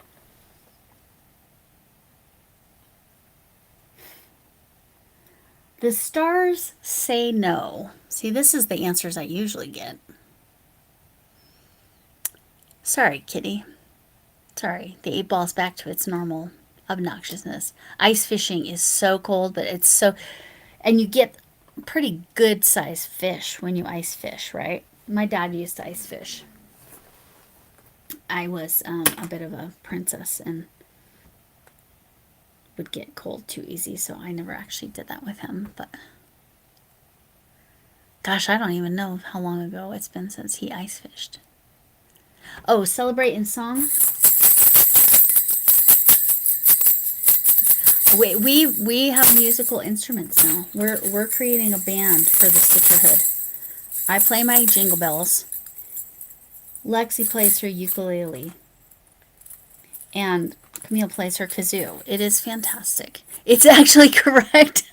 The stars say no. See, this is the answers I usually get. Sorry, Kitty. Sorry, the 8-ball's back to its normal obnoxiousness. Ice fishing is so cold, but it's so... And you get pretty good sized fish when you ice fish, right? My dad used to ice fish. I was a bit of a princess and would get cold too easy, so I never actually did that with him. But gosh, I don't even know how long ago it's been since he ice fished. Oh, celebrate in song. Wait, we have musical instruments now. We're creating a band for the Stitcherhood. I play my jingle bells. Lexi plays her ukulele. And Camille plays her kazoo. It is fantastic. It's actually correct.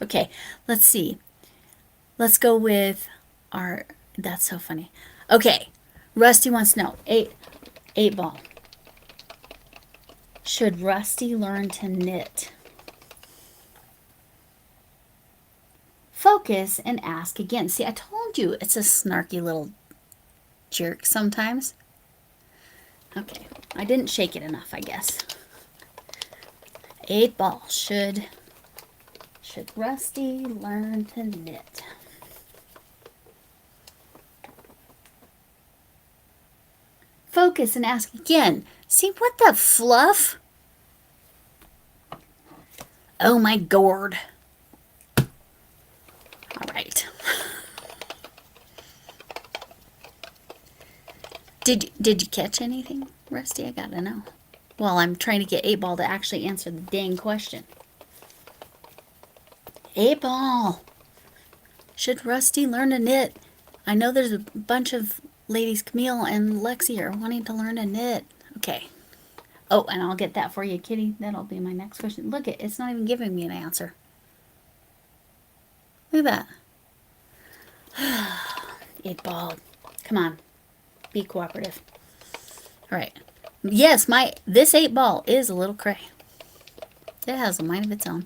Okay, let's see. Let's go with our... That's so funny. Okay, Rusty wants to know. 8-ball. Should Rusty learn to knit? Focus and ask again. See, I told you it's a snarky little jerk sometimes. Okay, I didn't shake it enough, I guess. 8-ball. Should Rusty learn to knit? Focus and ask again. See, what the fluff? Oh my gourd. All right. Did you catch anything, Rusty? I gotta know. Well, I'm trying to get 8-Ball to actually answer the dang question. 8-Ball! Should Rusty learn to knit? I know there's a bunch of ladies, Camille and Lexi, are wanting to learn to knit. Okay. Oh, and I'll get that for you, Kitty. That'll be my next question. Look, it's not even giving me an answer. Look at that. 8-Ball. Come on. Be cooperative. All right. Yes, this 8-Ball is a little cray. It has a mind of its own.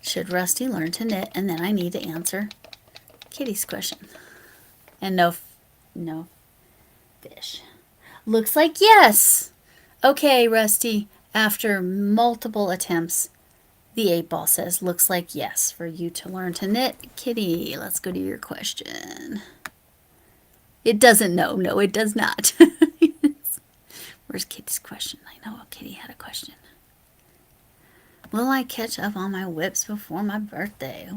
Should Rusty learn to knit? And then I need to answer Kitty's question. And no fish. Looks like yes. Okay, Rusty. After multiple attempts, the 8-Ball says, looks like yes for you to learn to knit. Kitty, let's go to your question. It doesn't know. No, it does not. Where's Kitty's question? I know Kitty had a question. Will I catch up on my whips before my birthday?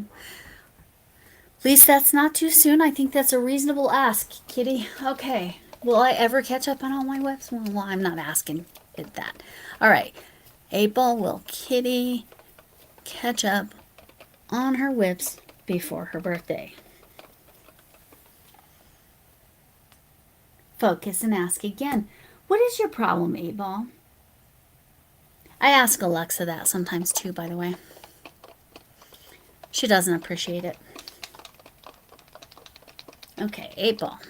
At least that's not too soon. I think that's a reasonable ask, Kitty. Okay. Will I ever catch up on all my whips? Well, I'm not asking it that. All right. 8-Ball, will Kitty catch up on her whips before her birthday? Focus and ask again. What is your problem, 8-Ball? I ask Alexa that sometimes too, by the way. She doesn't appreciate it. Okay, 8-Ball.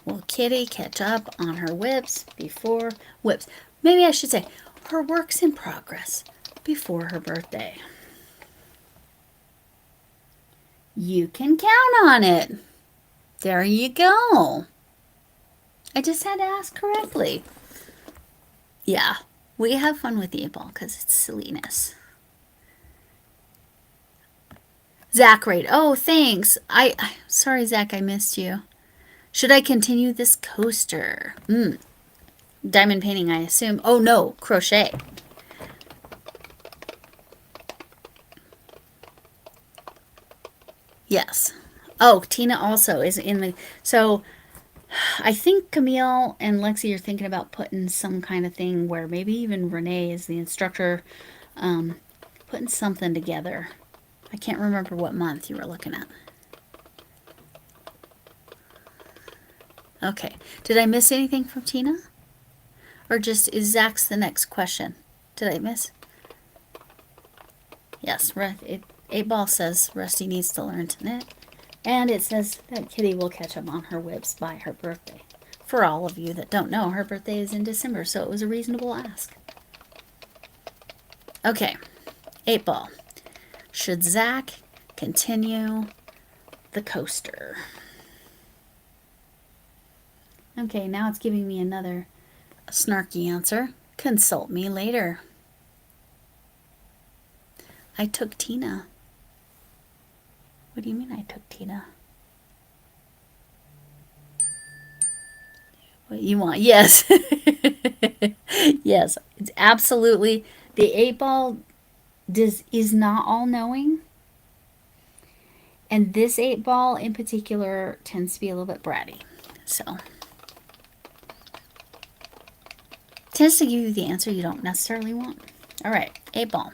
Will Kitty catch up on her whips before whips? Maybe I should say her works in progress before her birthday. You can count on it. There you go. I just had to ask correctly. Yeah, we have fun with the 8-Ball because it's silliness. Zach, right? Oh, thanks. Sorry, Zach, I missed you. Should I continue this coaster? Diamond painting, I assume. Oh no, crochet. Yes. Oh, Tina also is in the. So I think Camille and Lexi are thinking about putting some kind of thing where maybe even Renee is the instructor, putting something together. I can't remember what month you were looking at. Okay. Did I miss anything from Tina? Or just is Zach's the next question? Did I miss? Yes. 8-Ball says Rusty needs to learn to knit. And it says that Kitty will catch up on her whips by her birthday. For all of you that don't know, her birthday is in December, so it was a reasonable ask. Okay. 8-Ball. Should Zach continue the coaster? Okay, now it's giving me another snarky answer. Consult me later. I took Tina. What do you mean I took Tina? What you want? Yes. Yes, it's absolutely. The 8-Ball is not all-knowing. And this 8-Ball in particular tends to be a little bit bratty. So, tends to give you the answer you don't necessarily want. All right, 8-Ball.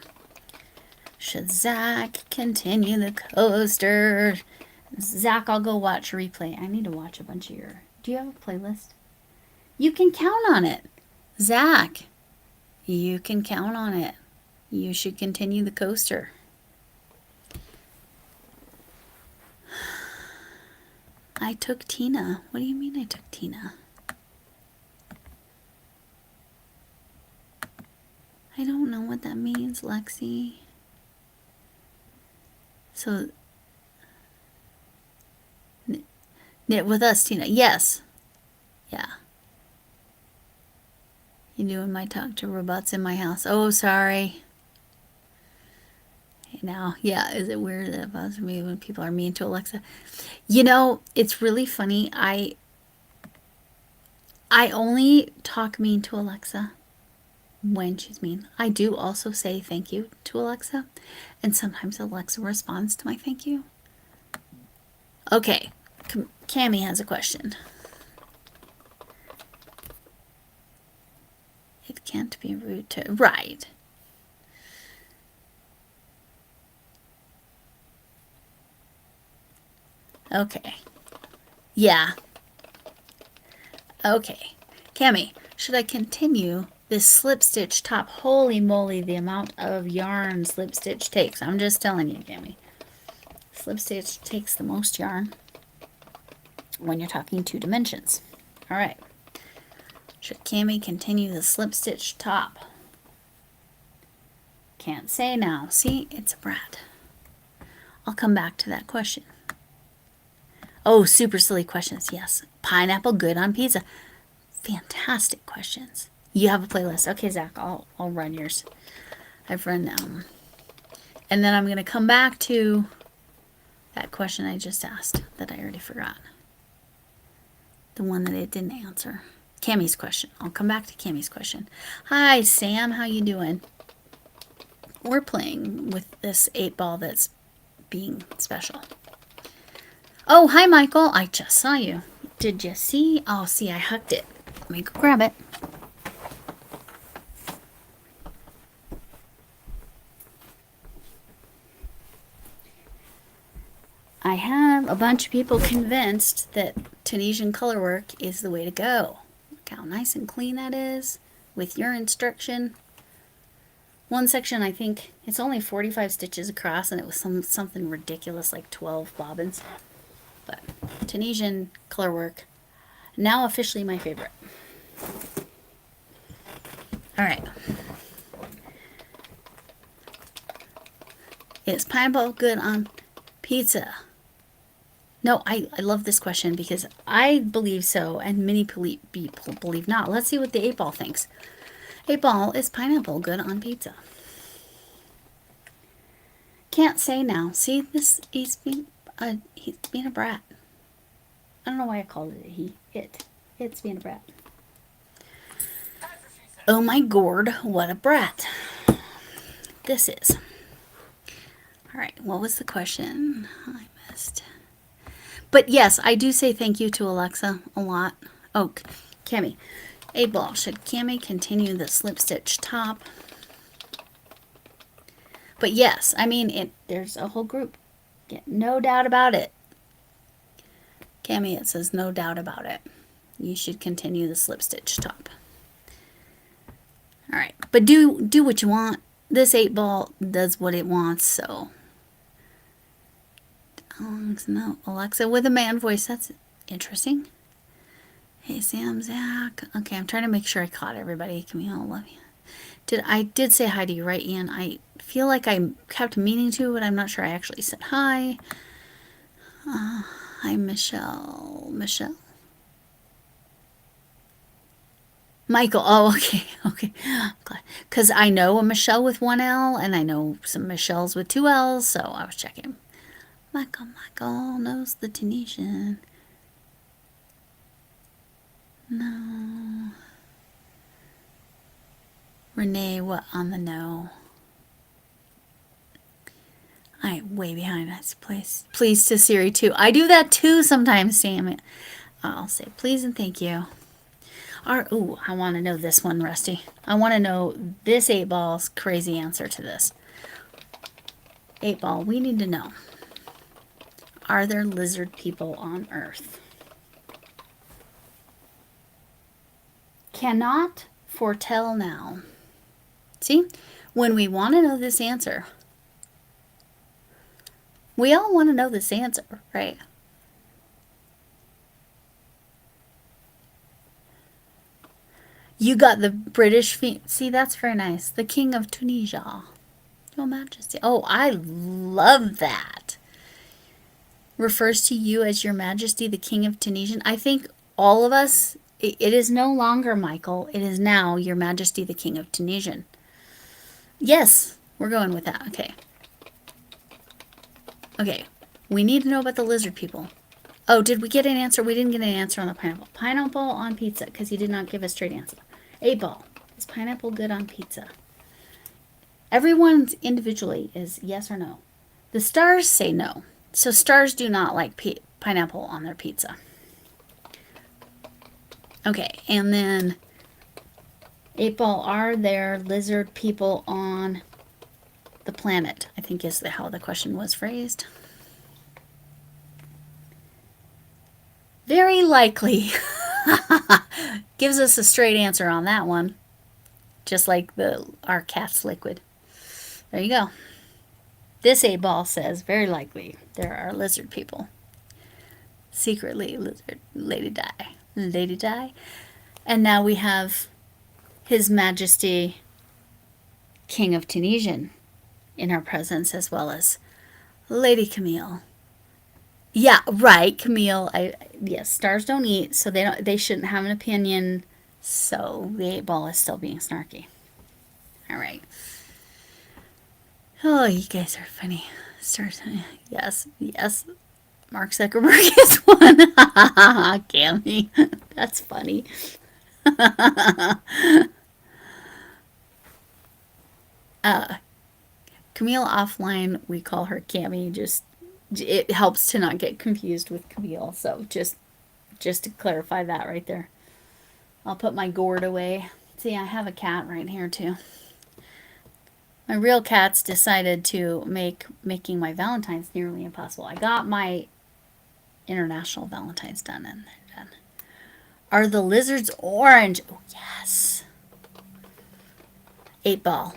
Should Zach continue the coaster? Zach, I'll go watch a replay. I need to watch a bunch of your. Do you have a playlist? You can count on it. Zach, you can count on it. You should continue the coaster. I took Tina. What do you mean I took Tina? I don't know what that means, Lexi. So, knit with us, Tina. Yes. Yeah. You doing my talk to robots in my house? Oh, sorry. Now, yeah, is it weird that it bothers me when people are mean to Alexa? You know, it's really funny. I only talk mean to Alexa when she's mean. I do also say thank you to Alexa, and sometimes Alexa responds to my thank you. Okay, Cammie has a question. can't be rude to, right. Okay. Yeah. Okay. Cami, should I continue this slip stitch top? Holy moly, the amount of yarn slip stitch takes. I'm just telling you, Cami. Slip stitch takes the most yarn when you're talking 2 dimensions. All right. Should Cami continue the slip stitch top? Can't say now. See, it's a brat. I'll come back to that question. Oh, super silly questions. Yes. Pineapple good on pizza. Fantastic questions. You have a playlist. Okay, Zach, I'll run yours. I've run and then I'm going to come back to that question I just asked that I already forgot. The one that it didn't answer. Cammie's question. I'll come back to Cammie's question. Hi, Sam. How you doing? We're playing with this 8-ball that's being special. Oh, hi, Michael. I just saw you. Did you see? Oh, see, I hooked it. Let me go grab it. I have a bunch of people convinced that Tunisian color work is the way to go. Look how nice and clean that is with your instruction. One section, I think it's only 45 stitches across, and it was something ridiculous like 12 bobbins. But Tunisian color work, now officially my favorite. All right. Is pineapple good on pizza? No, I love this question because I believe so, and many people believe not. Let's see what the 8-ball thinks. 8-ball, is pineapple good on pizza? Can't say now. See, this he's being a brat. I don't know why I called it a he. It's being a brat. Oh my gourd, what a brat. This is. All right, what was the question? I missed. But yes, I do say thank you to Alexa a lot. Oh, Cami. 8-ball, should Cami continue the slip stitch top? But yes, I mean, there's a whole group. Yeah, no doubt about it. Cami, it says no doubt about it. You should continue the slip stitch top. All right, but do what you want. This 8-ball does what it wants, so. No, Alexa with a man voice. That's interesting. Hey, Sam, Zach. Okay, I'm trying to make sure I caught everybody. Camille, love you. I did say hi to you, right, Ian? I feel like I kept meaning to, but I'm not sure I actually said hi. Hi, Michelle. Michelle? Michael. Oh, okay. Okay. Because I know a Michelle with 1 L, and I know some Michelles with 2 L's, so I was checking. Michael knows the Tunisian. No. Renee, what on the no? I'm way behind. That's please to Siri too. I do that too sometimes, Sam. I'll say please and thank you. Ooh, I want to know this one, Rusty. I want to know this 8-ball's crazy answer to this. 8-ball, we need to know. Are there lizard people on Earth? Cannot foretell now. See, when we want to know this answer, we all want to know this answer, right? You got the British see, that's very nice. The King of Tunisia. Your Majesty. Oh, I love that. Refers to you as Your Majesty, the King of Tunisian. I think all of us, it is no longer Michael. It is now Your Majesty, the King of Tunisian. Yes, we're going with that. Okay. Okay. We need to know about the lizard people. Oh, did we get an answer? We didn't get an answer on the pineapple. Pineapple on pizza, because he did not give a straight answer. 8-ball. Is pineapple good on pizza? Everyone's individually is yes or no. The stars say no. So stars do not like pineapple on their pizza. Okay, and then 8 Ball, are there lizard people on the planet? I think is how the question was phrased. Very likely. Gives us a straight answer on that one. Just like our cat's liquid. There you go. This 8 Ball says very likely there are lizard people. Secretly, lizard Lady Di. Lady Di. And now we have His Majesty King of Tunisian in our presence, as well as Lady Camille. Yeah, right, Camille. Yes, stars don't eat, so they shouldn't have an opinion. So the 8 Ball is still being snarky. All right. Oh, you guys are funny. Stars. Yes, yes. Mark Zuckerberg is one. Cammy, that's funny. Camille offline, we call her Cammy. Just it helps to not get confused with Camille. So just to clarify that right there. I'll put my gourd away. See, I have a cat right here too. My real cats decided to make making my Valentine's nearly impossible. I got my International Valentine's done and they're done. Are the lizards orange? Oh, yes. 8 Ball.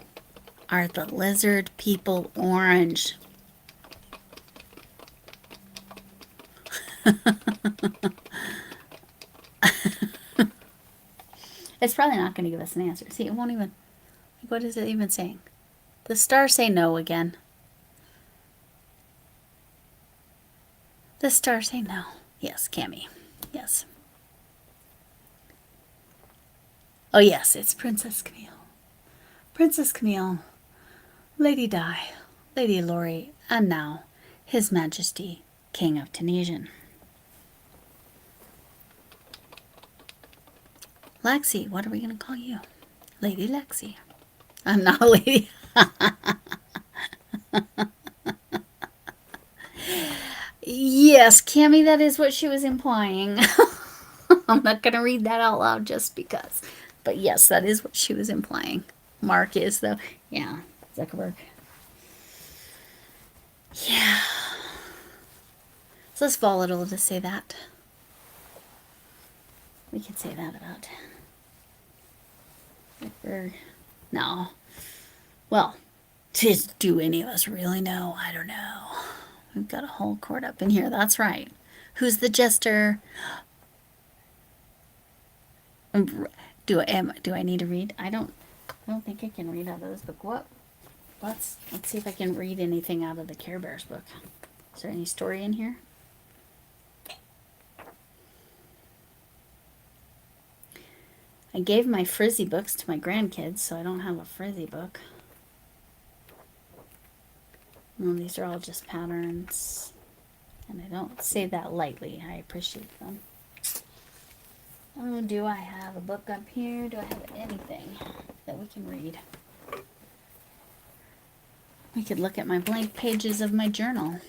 Are the lizard people orange? It's probably not going to give us an answer. See, it won't even. What is it even saying? The stars say no again. The stars say no. Yes, Cammy. Yes. Oh, yes, it's Princess Camille. Princess Camille, Lady Di, Lady Lori, and now His Majesty King of Tunisian. Lexi, what are we going to call you? Lady Lexi. I'm not a lady. Yes, Cammy, that is what she was implying. I'm not going to read that out loud just because. But yes, that is what she was implying. Mark is, though. Yeah, Zuckerberg. Yeah. So it's volatile to say that. We can say that about Zuckerberg. No. Well, do any of us really know? I don't know. We've got a whole court up in here. That's right. Who's the jester? Do I need to read? I don't think I can read out of this book. What? Let's see if I can read anything out of the Care Bears book. Is there any story in here? I gave my frizzy books to my grandkids, so I don't have a frizzy book. No, these are all just patterns, and I don't say that lightly. I appreciate them. Oh, do I have a book up here? Do I have anything that we can read? We could look at my blank pages of my journal.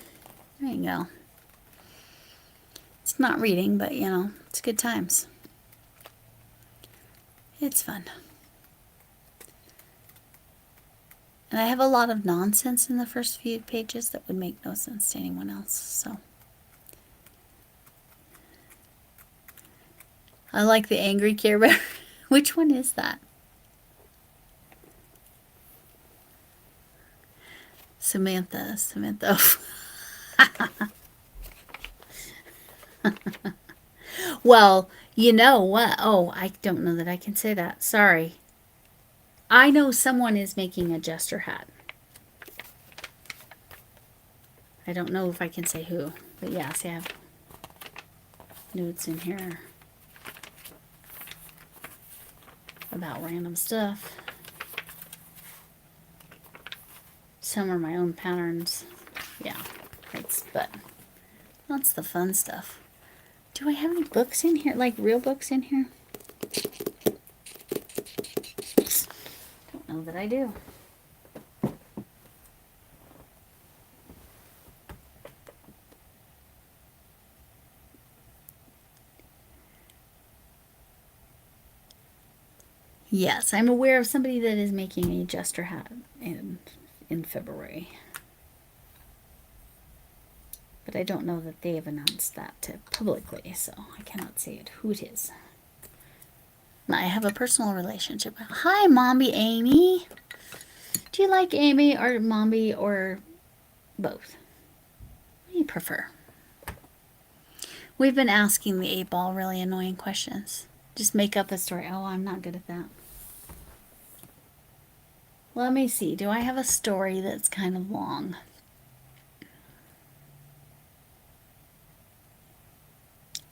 There you go. It's not reading, but you know, it's good times. It's fun. And I have a lot of nonsense in the first few pages that would make no sense to anyone else, so. I like the angry Care Bear. Which one is that? Samantha. Well, you know what? Oh, I don't know that I can say that. Sorry. I know someone is making a jester hat. I don't know if I can say who. But yeah, see, I have notes in here about random stuff. Some are my own patterns. Yeah, but that's the fun stuff. Do I have any books in here? Like real books in here? Don't know that I do. Yes, I'm aware of somebody that is making a jester hat in February. But I don't know that they have announced that publicly, so I cannot say it who it is. I have a personal relationship. Hi, Mommy Amy. Do you like Amy or Mommy or both? What do you prefer? We've been asking the 8-ball really annoying questions. Just make up a story. Oh, I'm not good at that. Let me see. Do I have a story that's kind of long?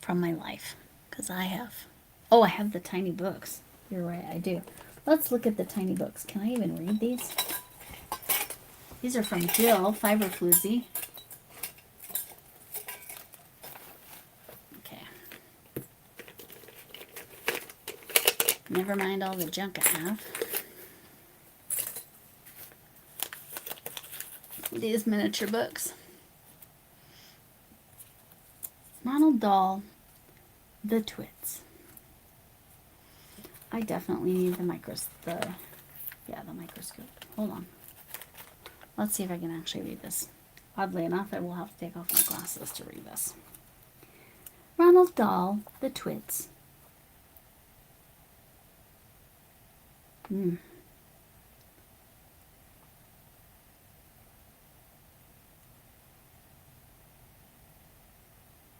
From my life? Because I have. Oh, I have the tiny books. You're right, I do. Let's look at the tiny books. Can I even read these? These are from Jill, Fiber Floozy. Okay. Never mind all the junk I have. These miniature books. Ronald Dahl, The Twits. I definitely need the microscope. Hold on. Let's see if I can actually read this. Oddly enough, I will have to take off my glasses to read this. Ronald Dahl, The Twits.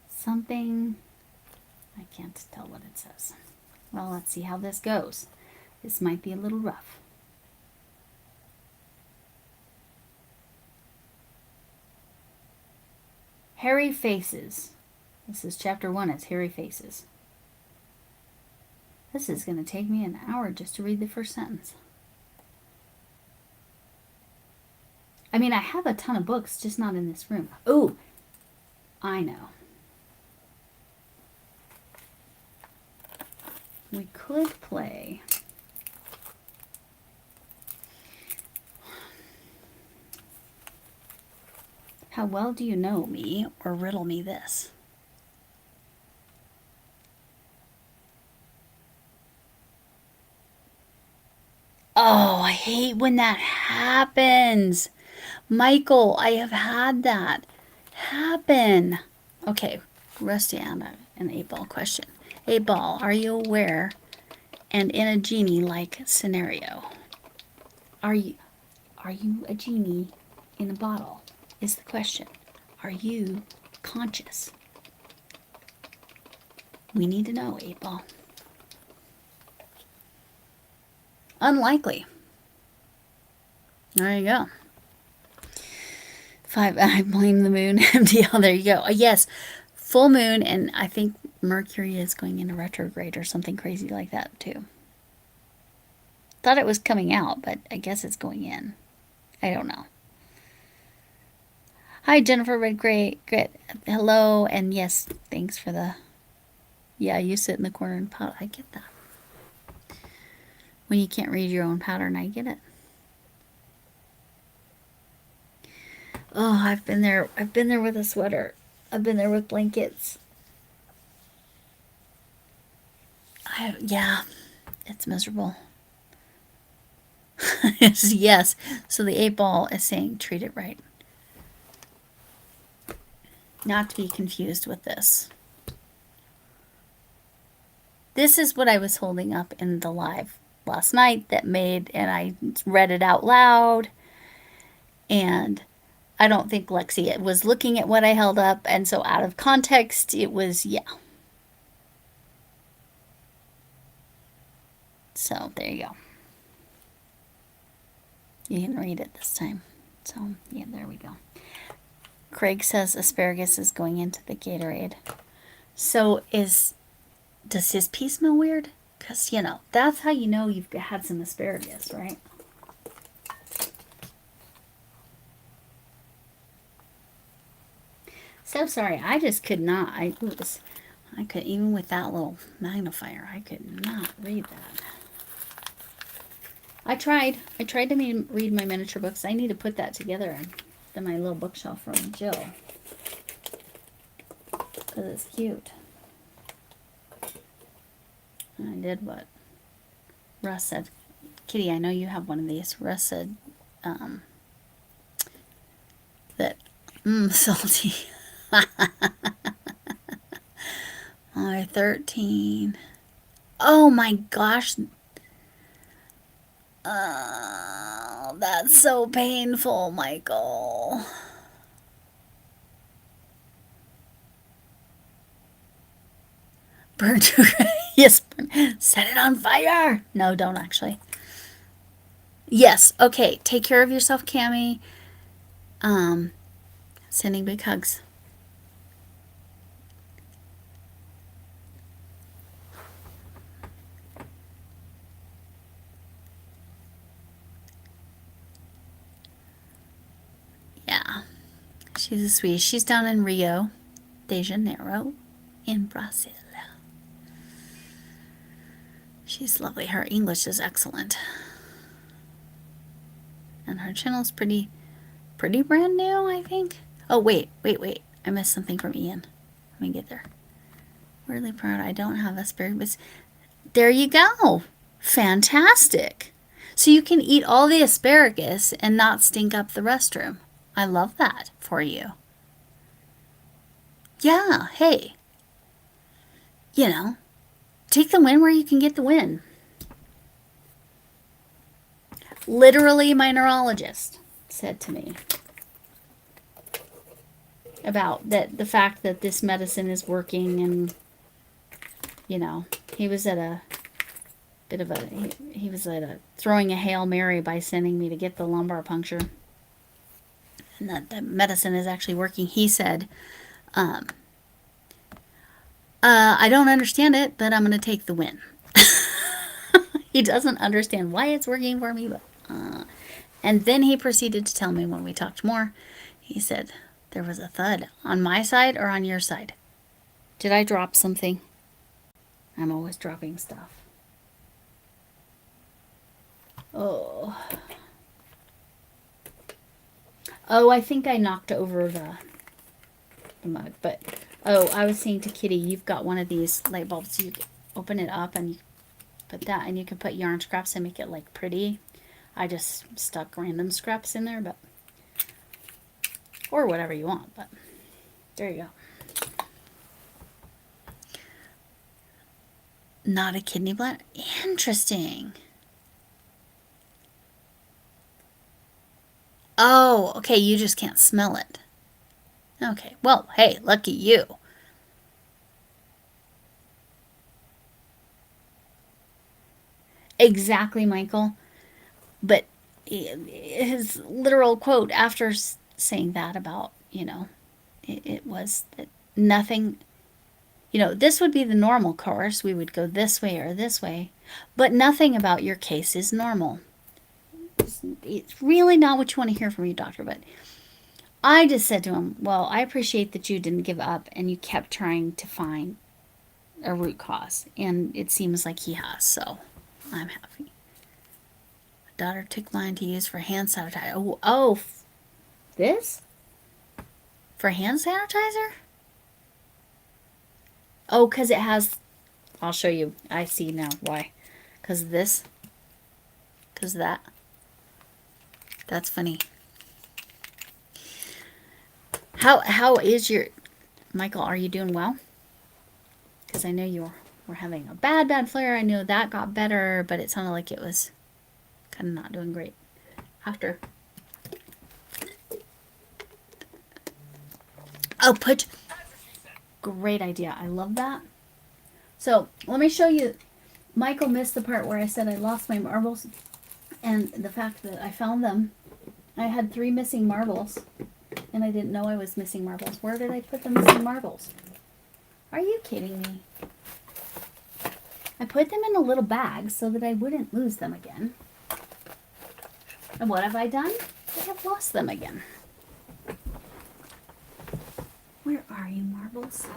Something, I can't tell what it says. Well, let's see how this goes. This might be a little rough. Hairy Faces. This is chapter 1. It's Hairy Faces. This is going to take me an hour just to read the first sentence. I mean, I have a ton of books, just not in this room. Oh, I know. We could play. How well do you know me, or riddle me this? Oh, I hate when that happens. Michael, I have had that happen. Okay, Rusty and an 8-ball question. 8-ball, are you aware and in a genie-like scenario? Are you a genie in a bottle? Is the question. Are you conscious? We need to know, 8-ball. Unlikely. There you go. 5, I blame the moon. MDL, there you go. Yes, full moon, and I think Mercury is going into retrograde or something crazy like that, too. Thought it was coming out, but I guess it's going in. I don't know. Hi, Jennifer Red Grit. Hello, and yes, thanks for the... Yeah, you sit in the corner and pout. I get that. When you can't read your own pattern, I get it. Oh, I've been there. I've been there with a sweater. I've been there with blankets. Yeah, it's miserable. Yes, so the 8-ball is saying treat it right. Not to be confused with this. This is what I was holding up in the live last night and I read it out loud, and I don't think Lexi was looking at what I held up, and so out of context it was, yeah. So there you go. You can read it this time. So yeah, there we go. Craig says asparagus is going into the Gatorade. So does his pee smell weird? Because, you know, that's how you know you've had some asparagus, right? So sorry, I just could not. I could, even with that little magnifier, I could not read that. I tried to read my miniature books. I need to put that together in my little bookshelf from Jill, because it's cute. And I did what? Russ said, Kitty, I know you have one of these. Russ said um, that, salty. Oh, 13. Oh my gosh. Oh, that's so painful, Michael. Burn to yes, set it on fire. No, don't actually. Yes, okay. Take care of yourself, Cammie. Sending big hugs. Yeah, she's a sweetie. She's down in Rio de Janeiro in Brazil. She's lovely. Her English is excellent. And her channel's pretty brand new, I think. Oh, wait. I missed something from Ian. Let me get there. Really proud I don't have asparagus. There you go. Fantastic. So you can eat all the asparagus and not stink up the restroom. I love that for you. Yeah, hey. Take the win where you can get the win. Literally, my neurologist said to me about the fact that this medicine is working, and he was at a bit of a he was at a throwing a Hail Mary by sending me to get the lumbar puncture, and that the medicine is actually working. He said, I don't understand it, but I'm going to take the win. He doesn't understand why it's working for me, but and then he proceeded to tell me when we talked more. He said, there was a thud on my side or on your side. Did I drop something? I'm always dropping stuff. Oh, I think I knocked over the mug, but I was saying to Kitty, you've got one of these light bulbs. You can open it up and you put that, and you can put yarn scraps and make it like pretty. I just stuck random scraps in there, but or whatever you want, but there you go. Not a kidney bladder. Interesting. Oh, okay, you just can't smell it. Okay, well, hey, lucky you. Exactly, Michael. But his literal quote after saying that about, it was that nothing, this would be the normal course. We would go this way or this way, but nothing about your case is normal. It's really not what you want to hear from your doctor, but I just said to him, well, I appreciate that you didn't give up and you kept trying to find a root cause, and it seems like he has, so I'm happy. My daughter took mine to use for hand sanitizer. This? For hand sanitizer? Oh, because it has, I'll show you. I see now why. Because that's funny. How is your, Michael, are you doing well? Because I know you were having a bad flare. I know that got better, but it sounded like it was kind of not doing great after. Oh, great idea. I love that. So let me show you. Michael missed the part where I said I lost my marbles, and the fact that I found them. I had 3 missing marbles, and I didn't know I was missing marbles. Where did I put the missing marbles? Are you kidding me? I put them in a little bag so that I wouldn't lose them again. And what have I done? I have lost them again. Where are you, marbles?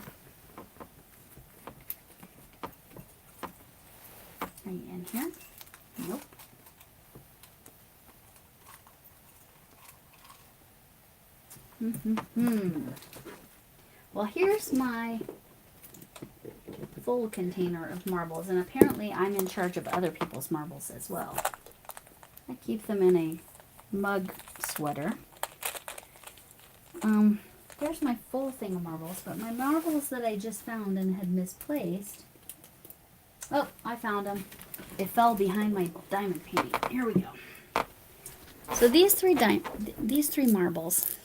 Are you in here? Nope. Well, here's my full container of marbles, and apparently I'm in charge of other people's marbles as well. I keep them in a mug sweater. There's my full thing of marbles, but my marbles that I just found and had misplaced. Oh, I found them. It fell behind my diamond painting. Here we go. So these three marbles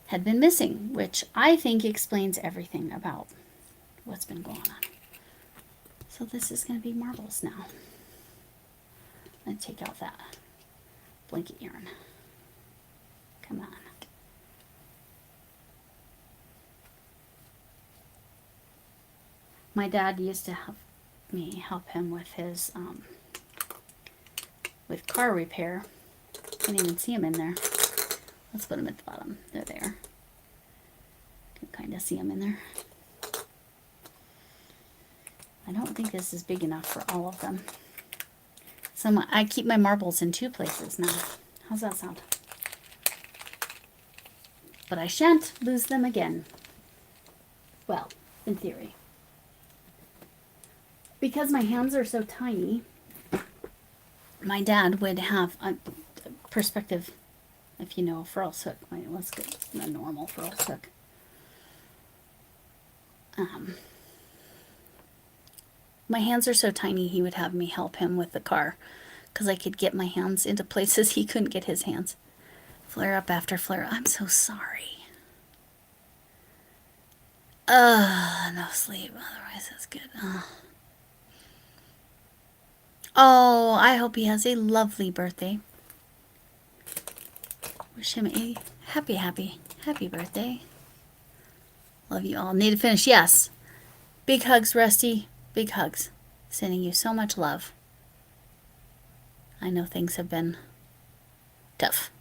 had been missing, which I think explains everything about what's been going on. So this is going to be marbles now. Let's take out that blanket yarn. Come on. My dad used to help me help him with his with car repair. Can't even see them in there. Let's put them at the bottom. They're there. Can kind of see them in there. I don't think this is big enough for all of them. So I keep my marbles in 2 places now. How's that sound? But I shan't lose them again. Well, in theory. Because my hands are so tiny, my dad would have a perspective, if you know, a furls hook. Let's get a normal furls hook. My hands are so tiny, he would have me help him with the car because I could get my hands into places he couldn't get his hands. Flare up after flare. I'm so sorry. No sleep. Otherwise, that's good. Oh, I hope he has a lovely birthday. Wish him a happy birthday. Love you all. Need to finish. Yes. Big hugs, Rusty. Big hugs. Sending you so much love. I know things have been tough.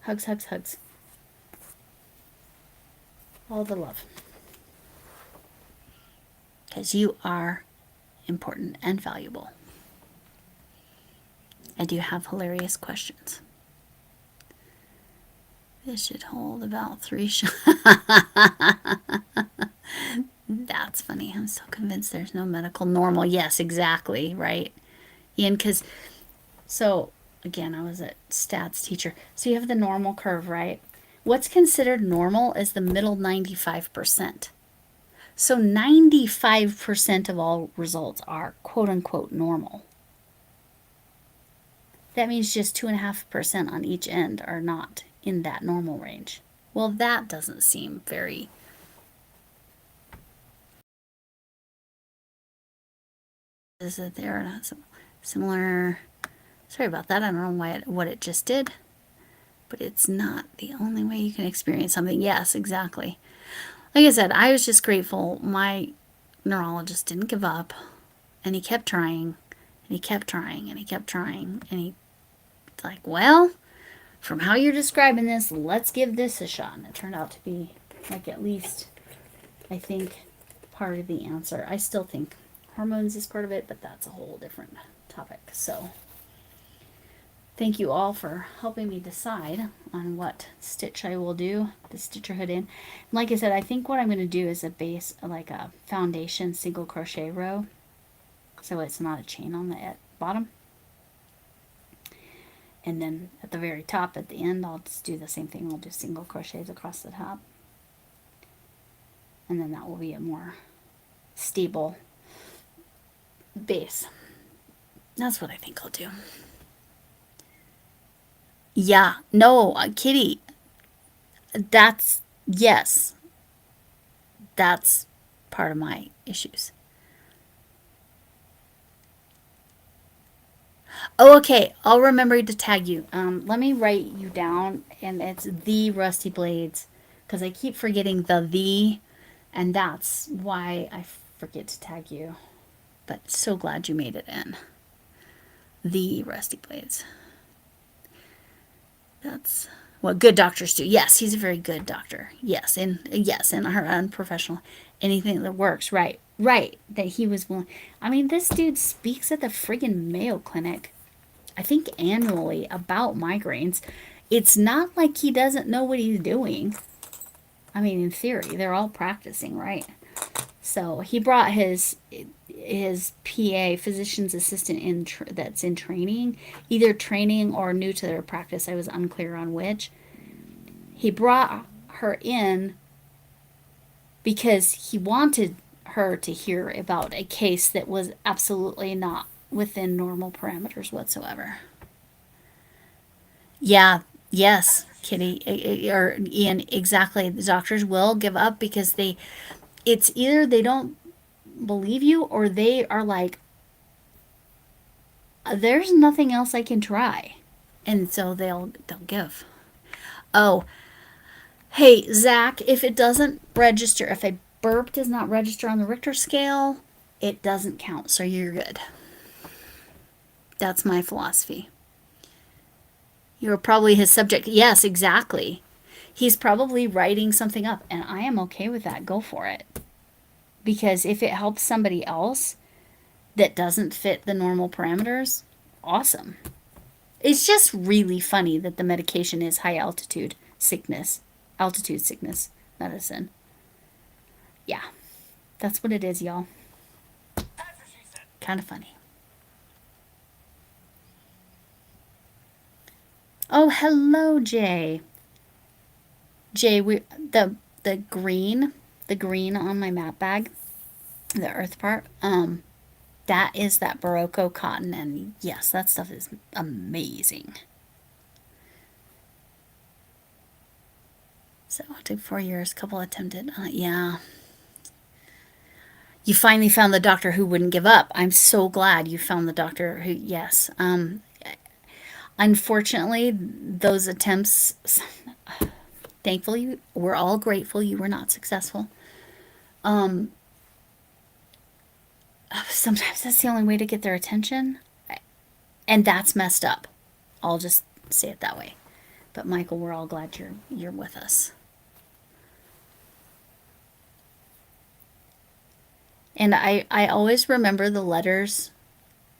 Hugs, hugs, hugs. All the love. Because you are important and valuable. I do have hilarious questions. This should hold about 3 shots. That's funny. I'm so convinced there's no medical normal. Yes, exactly, right? Ian, because, so, again, I was a stats teacher. So you have the normal curve, right? What's considered normal is the middle 95%. So 95% of all results are quote-unquote normal. That means just 2.5% on each end are not in that normal range. Well, that doesn't seem very... Is it there or not? Similar... Sorry about that. I don't know what it just did. But it's not the only way you can experience something. Yes, exactly. Like I said, I was just grateful my neurologist didn't give up. And he kept trying. And he kept trying. And he kept trying. And he's like, well, from how you're describing this, let's give this a shot. And it turned out to be, like, at least, I think, part of the answer. I still think hormones is part of it, but that's a whole different topic. So, thank you all for helping me decide on what stitch I will do, the Stitcherhood in. Like I said, I think what I'm going to do is a base, like a foundation single crochet row. So it's not a chain on the bottom. And then at the very top, at the end, I'll just do the same thing. I'll do single crochets across the top. And then that will be a more stable base. That's what I think I'll do. Yeah, no, Kitty, that's, yes, that's part of my issues. Oh, okay, I'll remember to tag you. Let me write you down, and it's the Rusty Blades, because I keep forgetting the, and that's why I forget to tag you. But so glad you made it in. The Rusty Blades. That's what good doctors do. Yes, he's a very good doctor. Yes, and her unprofessional. Anything that works, right. That he was willing. I mean, this dude speaks at the friggin' Mayo Clinic, I think annually, about migraines. It's not like he doesn't know what he's doing. I mean, in theory, they're all practicing, right? So he brought his PA, physician's assistant, that's in training, either training or new to their practice. I was unclear on which. He brought her in because he wanted her to hear about a case that was absolutely not within normal parameters whatsoever. Yeah, yes, Kitty, or Ian, exactly. The doctors will give up because it's either they don't believe you or they are like, there's nothing else I can try. And so they'll give. Oh, hey, Zach, if it doesn't register, if a burp does not register on the Richter scale, it doesn't count. So you're good. That's my philosophy. You're probably his subject. Yes, exactly. He's probably writing something up, and I am okay with that. Go for it. Because if it helps somebody else that doesn't fit the normal parameters, awesome. It's just really funny that the medication is high altitude sickness medicine. Yeah, that's what it is, y'all. Kind of funny. Oh, hello, Jay. Jay, the green, the green on my mat bag, the earth part, that is that Barocco cotton, and yes, that stuff is amazing. So it took 4 years, couple attempted. Yeah. You finally found the doctor who wouldn't give up. I'm so glad you found the doctor who, yes. Unfortunately, those attempts, thankfully, we're all grateful you were not successful. Sometimes that's the only way to get their attention, and that's messed up. I'll just say it that way. But Michael, we're all glad you're with us. And I always remember the letters,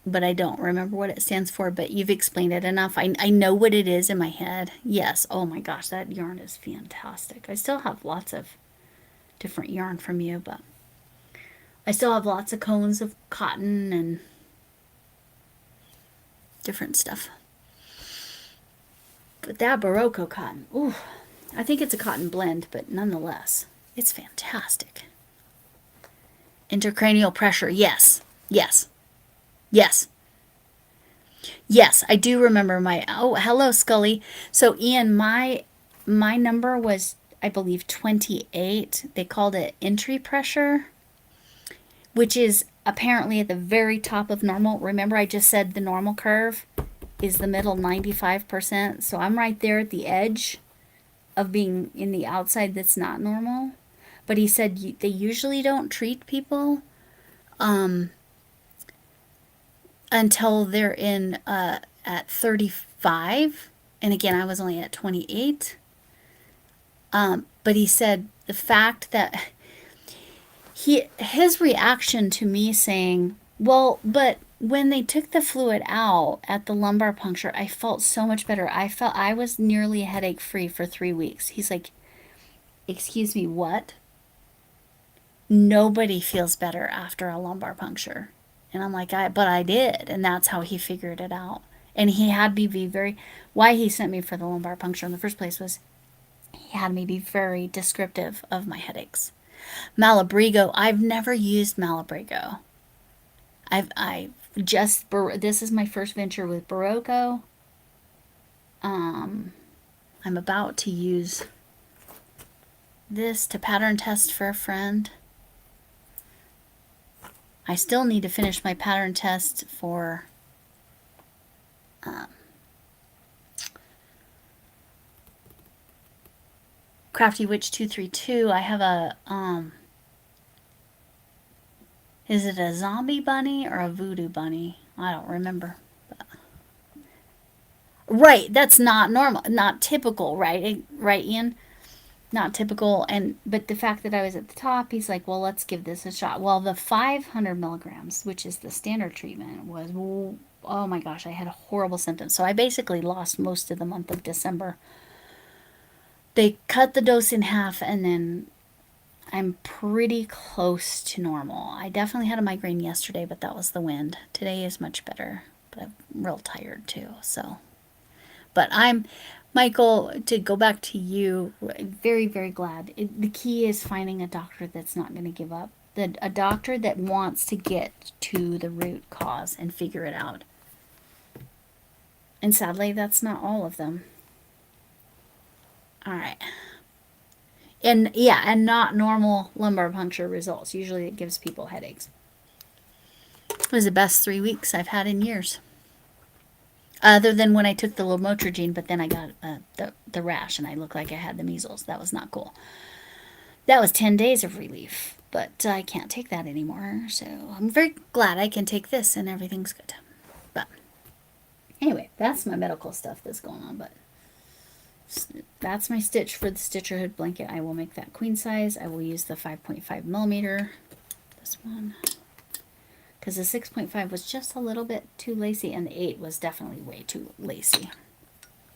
but I don't remember what it stands for. But you've explained it enough. I know what it is in my head. Yes. Oh my gosh, that yarn is fantastic. I still have lots of different yarn from you, but I still have lots of cones of cotton and different stuff. But that Barocco cotton, ooh, I think it's a cotton blend, but nonetheless, it's fantastic. Intracranial pressure, yes, yes, yes. Yes, I do remember my, oh, hello, Scully. So, Ian, my number was, I believe, 28. They called it entry pressure, which is apparently at the very top of normal. Remember, I just said the normal curve is the middle 95%. So I'm right there at the edge of being in the outside that's not normal. But he said they usually don't treat people until they're in at 35. And again, I was only at 28. But he said the fact that his reaction to me saying, well, but when they took the fluid out at the lumbar puncture, I felt so much better. I felt I was nearly headache free for 3 weeks. He's like, excuse me, what? Nobody feels better after a lumbar puncture. And I'm like, but I did. And that's how he figured it out. And he had me be why he sent me for the lumbar puncture in the first place was he had me be very descriptive of my headaches. Malabrigo, I've never used Malabrigo. This is my first venture with Barocco. I'm about to use this to pattern test for a friend. I still need to finish my pattern test for Crafty Witch 232. I have a is it a zombie bunny or a voodoo bunny? I don't remember. Right, that's not normal, not typical, right? Right, Ian? Not typical. But the fact that I was at the top, he's like, well, let's give this a shot. Well, the 500 milligrams, which is the standard treatment, was, oh my gosh, I had horrible symptoms. So I basically lost most of the month of December. They cut the dose in half, and then I'm pretty close to normal. I definitely had a migraine yesterday, but that was the wind. Today is much better, but I'm real tired too. So, but Michael, to go back to you, very, very glad. The key is finding a doctor that's not going to give up. A doctor that wants to get to the root cause and figure it out. And sadly, that's not all of them. All right. And yeah, and not normal lumbar puncture results. Usually it gives people headaches. It was the best 3 weeks I've had in years. Other than when I took the lamotrigine, but then I got the rash and I looked like I had the measles. That was not cool. That was 10 days of relief, but I can't take that anymore. So I'm very glad I can take this and everything's good. But anyway, that's my medical stuff that's going on. But that's my stitch for the Stitcherhood blanket. I will make that queen size. I will use the 5.5 millimeter. This one. Because the 6.5 was just a little bit too lacy, and the 8 was definitely way too lacy.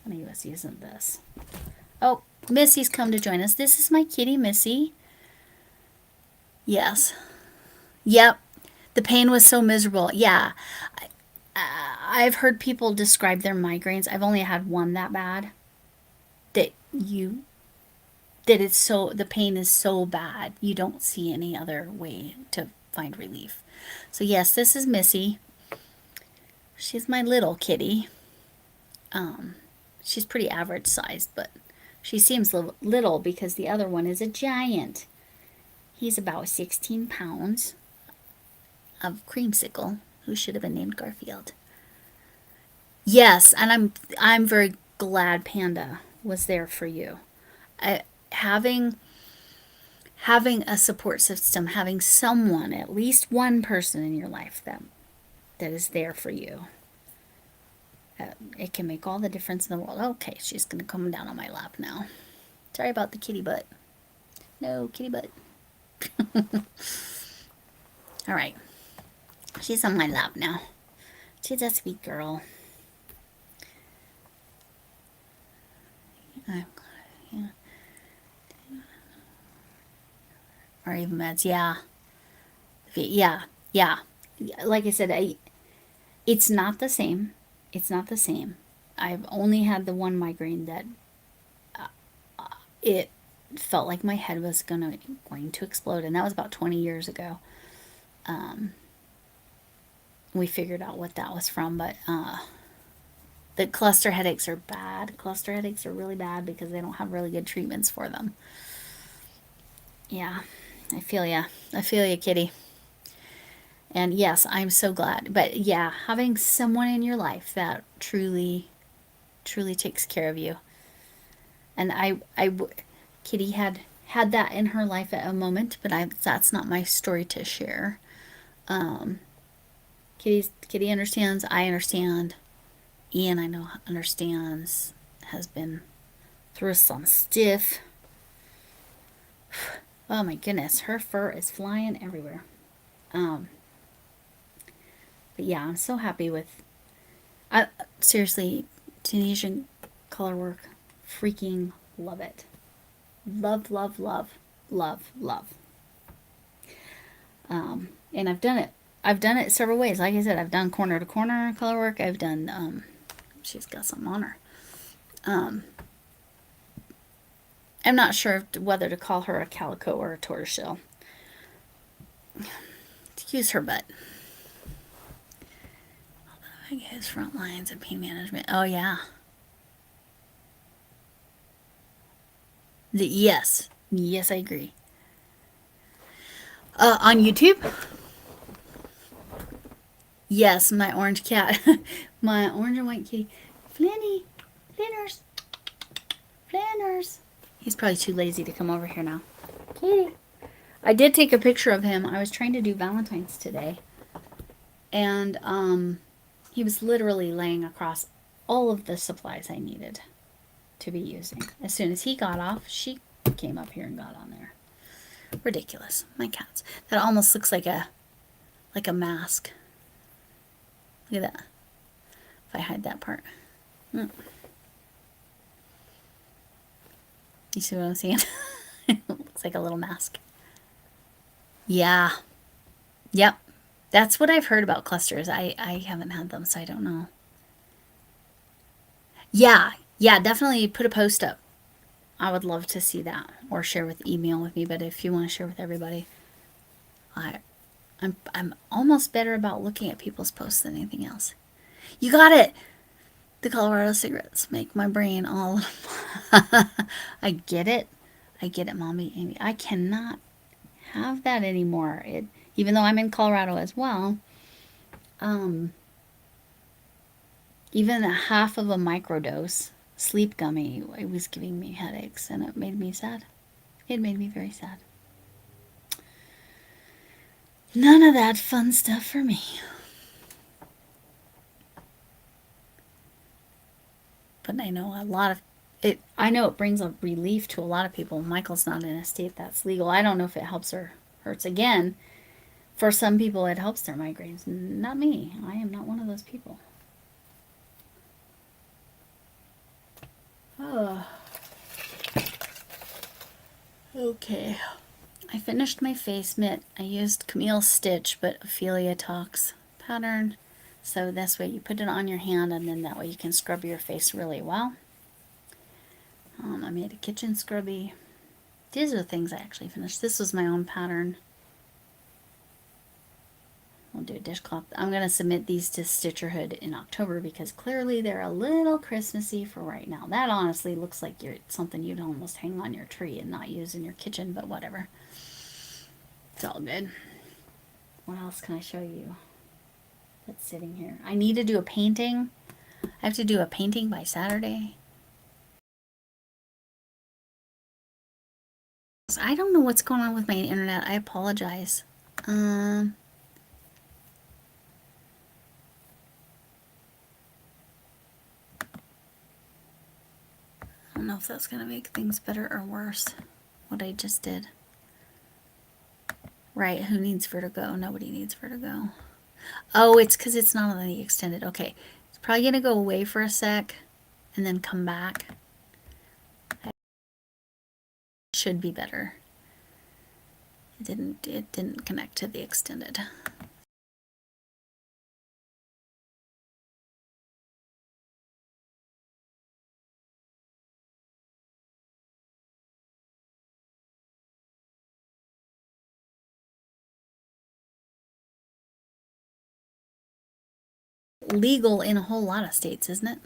Let me was using this. Oh, Missy's come to join us. This is my kitty, Missy. Yes. Yep. The pain was so miserable. Yeah. I've heard people describe their migraines. I've only had one that bad. That it's so, the pain is so bad you don't see any other way to find relief. So yes, this is Missy. She's my little kitty. She's pretty average sized, but she seems little because the other one is a giant. He's about 16 pounds of creamsicle, who should have been named Garfield. Yes, and I'm very glad Panda was there for you. Having a support system, having someone, at least one person in your life that is there for you, it can make all the difference in the world. Okay, she's gonna come down on my lap now. Sorry about the kitty butt. No kitty butt. All right, she's on my lap now. She's a sweet girl. Or even meds, yeah. Yeah. Like I said, it's not the same. It's not the same. I've only had the one migraine that it felt like my head was going to explode, and that was about 20 years ago. We figured out what that was from, but the cluster headaches are bad. Cluster headaches are really bad because they don't have really good treatments for them. Yeah, I feel ya. I feel ya, kitty. And yes, I'm so glad. But yeah, having someone in your life that truly, truly takes care of you. And Kitty had that in her life at a moment, but that's not my story to share. Kitty understands. I understand. Ian, I know, understands. Has been through some stiff. Oh my goodness, her fur is flying everywhere. But yeah, I'm so happy with. Seriously, Tunisian color work, freaking love it. Love, love, love, love, love. And I've done it. I've done it several ways. Like I said, I've done corner to corner color work. I've done. She's got something on her. I'm not sure whether to call her a calico or a tortoiseshell. Excuse her butt. I guess front lines and pain management. Oh yeah. Yes, I agree. On YouTube. Yes, my orange cat, my orange and white kitty, Flanners. He's probably too lazy to come over here now. Kitty. I did take a picture of him. I was trying to do Valentine's today, and he was literally laying across all of the supplies I needed to be using. As soon as he got off, she came up here and got on there. Ridiculous. My cats. That almost looks like a mask. Look at that. If I hide that part. You see what I'm saying? It looks like a little mask. Yeah. Yep. That's what I've heard about clusters. I haven't had them, so I don't know. Yeah. Yeah, definitely put a post up. I would love to see that or share with email with me, but if you want to share with everybody, I I'm almost better about looking at people's posts than anything else. You got it. The Colorado cigarettes make my brain all I get it. I get it, Mommy Amy. I cannot have that anymore. Even though I'm in Colorado as well, um, even a half of a microdose sleep gummy, it was giving me headaches, and it made me sad. It made me very sad. None of that fun stuff for me. But I know a lot of it. I know it brings a relief to a lot of people. Michael's not in a state that's legal. I don't know if it helps or hurts. Again, for some people, it helps their migraines. Not me. I am not one of those people. Oh, okay. I finished my face mitt. I used Camille's stitch, but Ophelia talks pattern. So this way you put it on your hand, and then that way you can scrub your face really well. I made a kitchen scrubby. These are the things I actually finished. This was my own pattern. We'll do a dishcloth. I'm going to submit these to Stitcherhood in October because clearly they're a little Christmassy for right now. That honestly looks like something you'd almost hang on your tree and not use in your kitchen, but whatever. It's all good. What else can I show you that's sitting here? I need to do a painting. I have to do a painting by Saturday. I don't know what's going on with my internet. I apologize. I don't know if that's going to make things better or worse, what I just did. Right, who needs vertigo? Nobody needs vertigo. Oh, it's because it's not on the extended. Okay, it's probably going to go away for a sec and then come back. Should be better. It didn't connect to the extended. Legal in a whole lot of states, isn't it?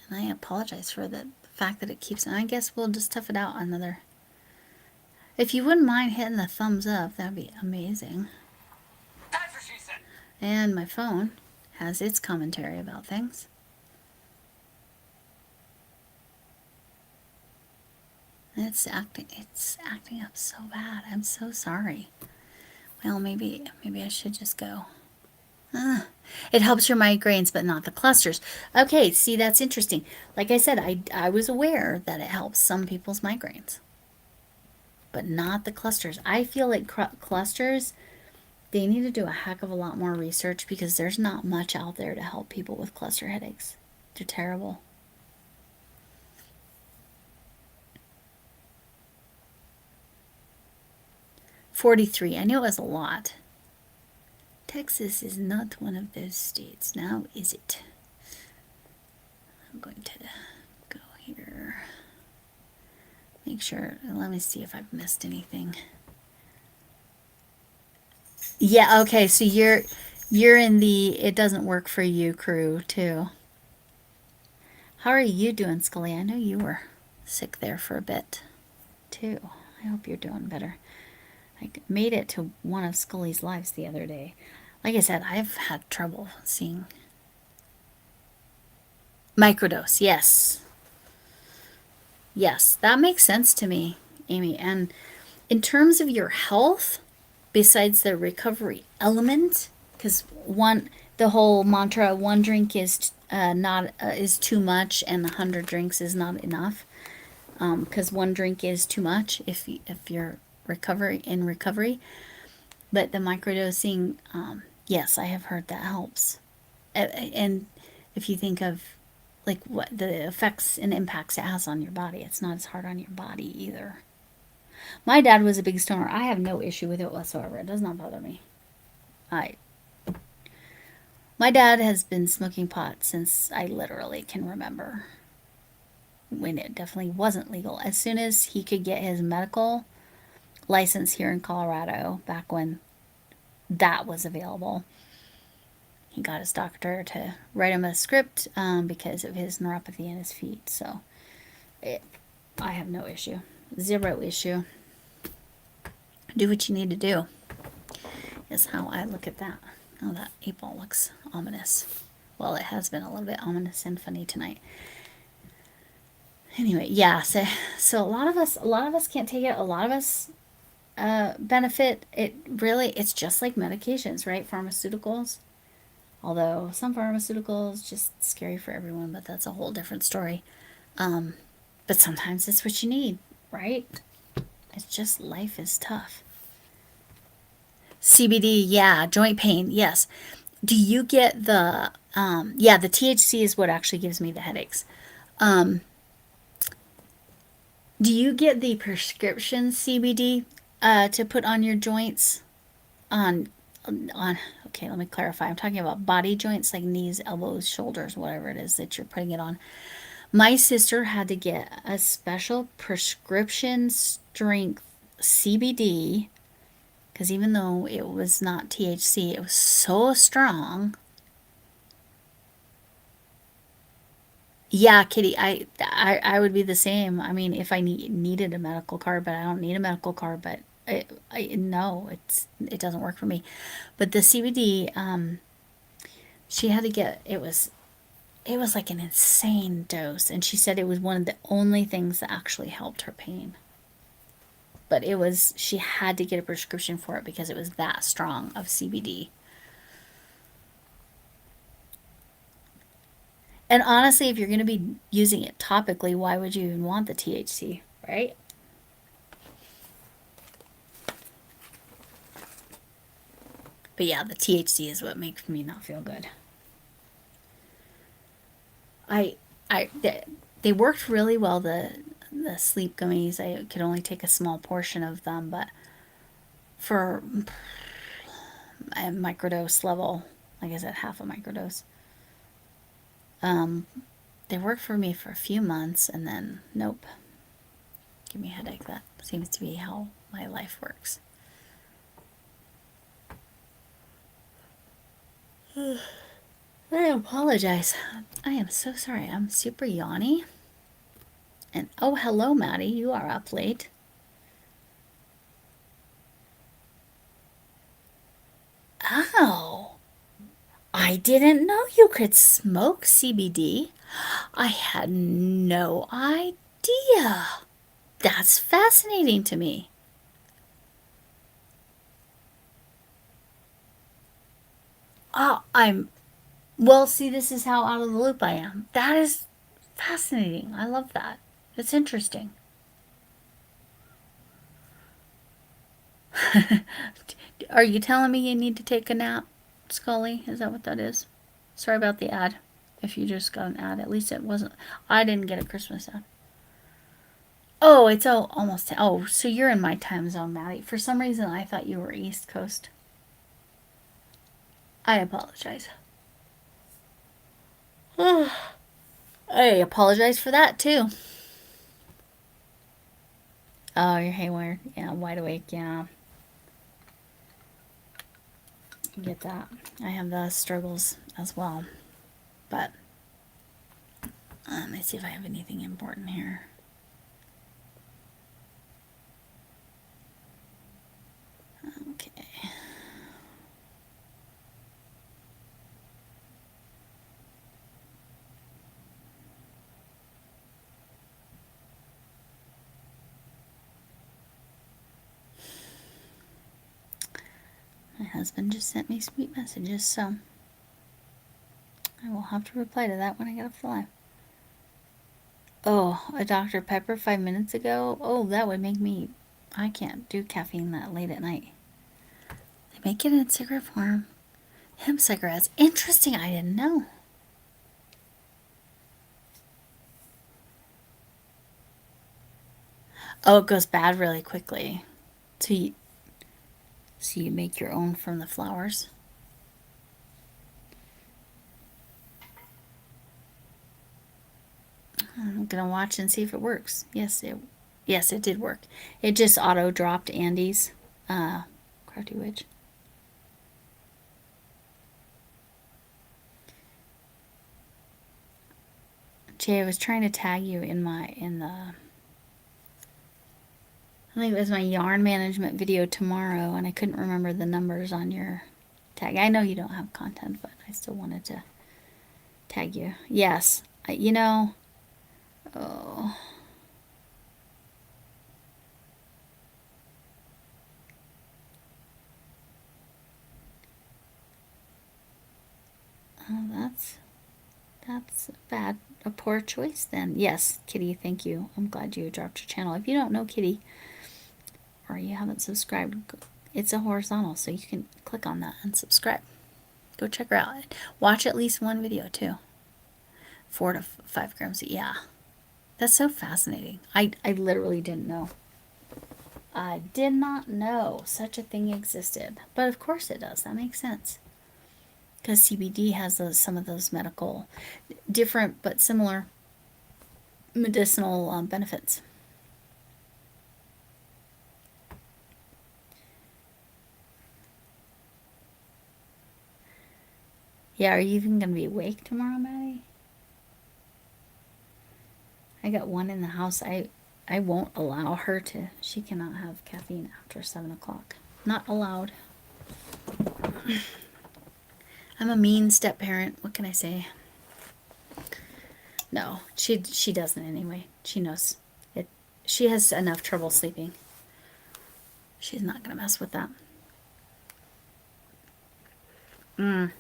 And I apologize for the fact that it keeps. And I guess we'll just tough it out another. If you wouldn't mind hitting the thumbs up, that'd be amazing. That's what she said. And my phone has its commentary about things. It's acting up so bad. I'm so sorry. Well, maybe I should just go. It helps your migraines, but not the clusters. Okay, see, that's interesting. Like I said, I was aware that it helps some people's migraines, but not the clusters. I feel like clusters, they need to do a heck of a lot more research because there's not much out there to help people with cluster headaches. They're terrible. $43. I knew it was a lot. Texas is not one of those states now, is it? I'm going to go here. Make sure, let me see if I've missed anything. Yeah, okay, so you're in the it doesn't work for you crew too. How are you doing, Scully? I know you were sick there for a bit too. I hope you're doing better. I made it to one of Scully's lives the other day. Like I said, I've had trouble seeing. Microdose, yes. Yes, that makes sense to me, Amy. And in terms of your health, besides the recovery element, because the whole mantra, one drink is not is too much, and 100 drinks is not enough. Because one drink is too much if you're in recovery. But the microdosing, yes, I have heard that helps. And if you think of like what the effects and impacts it has on your body, it's not as hard on your body either. My dad was a big stoner. I have no issue with it whatsoever. It does not bother me. I My dad has been smoking pot since I literally can remember, when it definitely wasn't legal. As soon as he could get his medical license here in Colorado, back when that was available, he got his doctor to write him a script because of his neuropathy in his feet. So it, I have no issue, zero issue. Do what you need to do, is how I look at that. Oh, that 8-ball looks ominous. Well, it has been a little bit ominous and funny tonight. Anyway, yeah. So a lot of us can't take it. A lot of us benefit. It's just like medications, right? Pharmaceuticals. Although some pharmaceuticals just scary for everyone, but that's a whole different story. Um, but sometimes it's what you need, right? It's just life is tough. CBD, yeah, joint pain, yes. Do you get yeah, the THC is what actually gives me the headaches. Um, do you get the prescription CBD to put on your joints? On, okay, let me clarify. I'm talking about body joints like knees, elbows, shoulders, whatever it is that you're putting it on. My sister had to get a special prescription strength CBD because even though it was not THC, it was so strong. Yeah, Kitty, I would be the same. I mean, if I needed a medical card, but I don't need a medical card, but no, it doesn't work for me. But the CBD, she had to get, it was like an insane dose, and she said it was one of the only things that actually helped her pain. But she had to get a prescription for it because it was that strong of CBD. And honestly, if you're going to be using it topically, why would you even want the THC, right? But yeah, the THC is what makes me not feel good. I, they worked really well. The sleep gummies, I could only take a small portion of them, but for a microdose level, like I said, half a microdose, um, they worked for me for a few months, and then nope, give me a headache. That seems to be how my life works. I apologize. I am so sorry. I'm super yawny. And oh, hello, Maddie. You are up late. Oh, I didn't know you could smoke CBD. I had no idea. That's fascinating to me. I'm well, see, this is how out of the loop I am. That is fascinating. I love that. It's interesting. Are you telling me you need to take a nap, Scully? Is that what that is? Sorry about the ad. If you just got an ad, at least it wasn't. I didn't get a Christmas ad. Oh, it's almost 10. Oh, so you're in my time zone, Maddie. For some reason, I thought you were East Coast. I apologize. I apologize for that too. Oh, you're haywire. Yeah, wide awake. Yeah, get that. I have the struggles as well. But let me see if I have anything important here. Okay. My husband just sent me sweet messages, so I will have to reply to that when I get off the line. Oh, a Dr. Pepper 5 minutes ago? Oh, that would make me. I can't do caffeine that late at night. They make it in cigarette form. Hemp cigarettes. Interesting. I didn't know. Oh, it goes bad really quickly. So you make your own from the flowers. I'm gonna watch and see if it works. Yes, it did work. It just auto dropped Andy's crafty witch. Jay, I was trying to tag you in the I think it was my yarn management video tomorrow, and I couldn't remember the numbers on your tag. I know you don't have content, but I still wanted to tag you. Yes, you know. Oh, oh, that's bad. A poor choice then. Yes, Kitty. Thank you. I'm glad you dropped your channel. If you don't know Kitty, or you haven't subscribed, it's a horizontal, so you can click on that and subscribe. Go check her out. Watch at least one video too. 4 to 5 grams. Yeah, that's so fascinating. I literally didn't know. I did not know such a thing existed, but of course it does. That makes sense because CBD has some of those medical, different but similar medicinal benefits. Yeah, are you even gonna be awake tomorrow, Maddie? I got one in the house. I won't allow her to. She cannot have caffeine after 7 o'clock. Not allowed. I'm a mean step parent. What can I say? No, she doesn't anyway. She knows it. She has enough trouble sleeping. She's not gonna mess with that. Mm.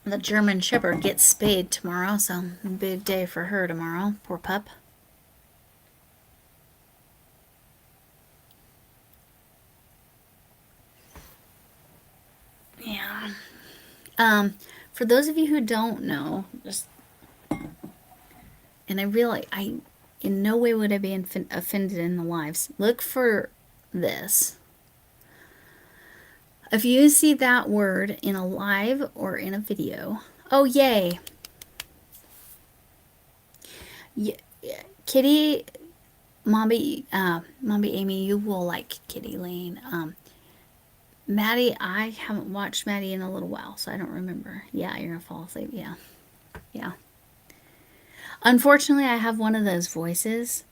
The German Shepherd gets spayed tomorrow, so big day for her tomorrow. Poor pup. Yeah. For those of you who don't know, just and I really, I in no way would I be offended in the lives. Look for this. If you see that word in a live or in a video, oh yay! Kitty, Mommy Amy, you will like Kitty Lane. Maddie, I haven't watched Maddie in a little while, so I don't remember. Yeah, you're gonna fall asleep. Yeah, yeah. Unfortunately, I have one of those voices.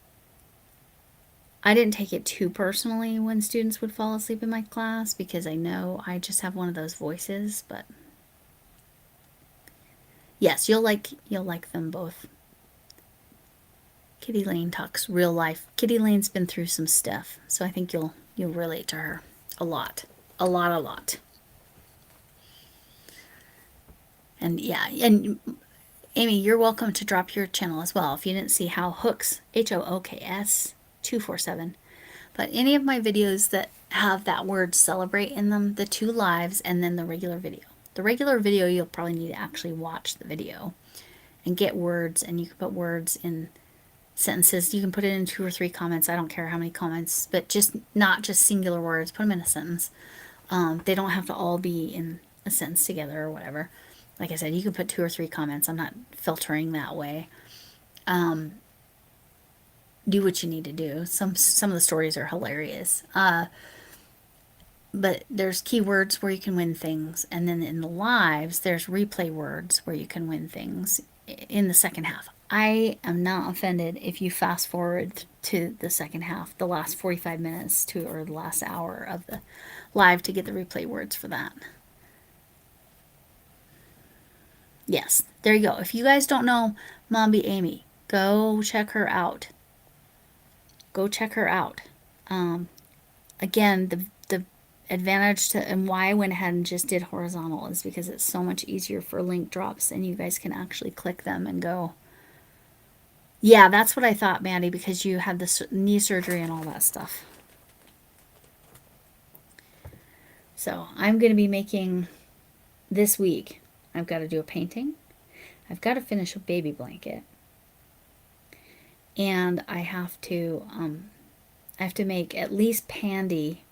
I didn't take it too personally when students would fall asleep in my class because I know I just have one of those voices, but yes, you'll like them both. Kitty Lane talks real life. Kitty Lane's been through some stuff, so I think you'll relate to her a lot. A lot, a lot. And yeah, and Amy, you're welcome to drop your channel as well if you didn't see how hooks HOOKS 247. But any of my videos that have that word celebrate in them, the 2 lives and then the regular video. The regular video you'll probably need to actually watch the video and get words, and you can put words in sentences. You can put it in 2 or 3 comments. I don't care how many comments, but just not just singular words. Put them in a sentence. They don't have to all be in a sentence together or whatever. Like I said, you can put 2 or 3 comments. I'm not filtering that way. Do what you need to do. Some of the stories are hilarious. But there's keywords where you can win things, and then in the lives there's replay words where you can win things in the second half. I am not offended if you fast forward to the second half, the last 45 minutes to or the last hour of the live to get the replay words for that. Yes, there you go. If you guys don't know Mombi Amy, go check her out. Go check her out. Again, the advantage to and why I went ahead and just did horizontal is because it's so much easier for link drops, and you guys can actually click them and go. Yeah, that's what I thought, Maddie, because you had the knee surgery and all that stuff. So I'm going to be making this week. I've got to do a painting. I've got to finish a baby blanket. and I have to make at least Pandy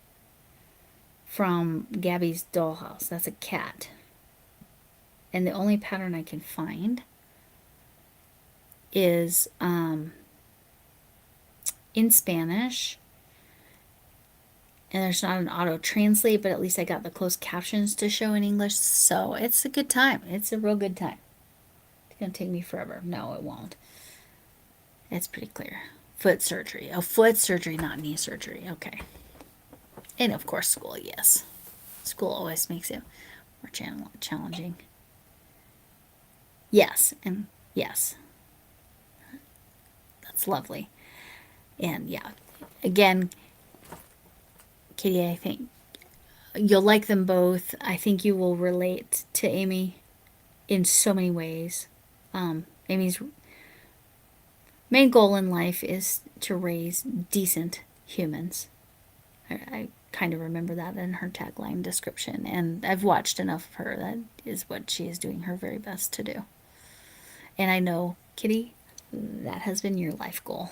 from Gabby's dollhouse. That's a cat. And the only pattern I can find is in Spanish. And there's not an auto translate, but at least I got the closed captions to show in English. So it's a good time. It's a real good time. It's going to take me forever. No, it won't. It's pretty clear. Foot surgery. Oh, foot surgery, not knee surgery. Okay. And of course, school, yes. School always makes it more challenging. Yes, and yes. That's lovely. And yeah, again, Katie, I think you'll like them both. I think you will relate to Amy in so many ways. Amy's main goal in life is to raise decent humans. I kind of remember that in her tagline description, and I've watched enough of her. That is what she is doing her very best to do. And I know, Kitty, that has been your life goal.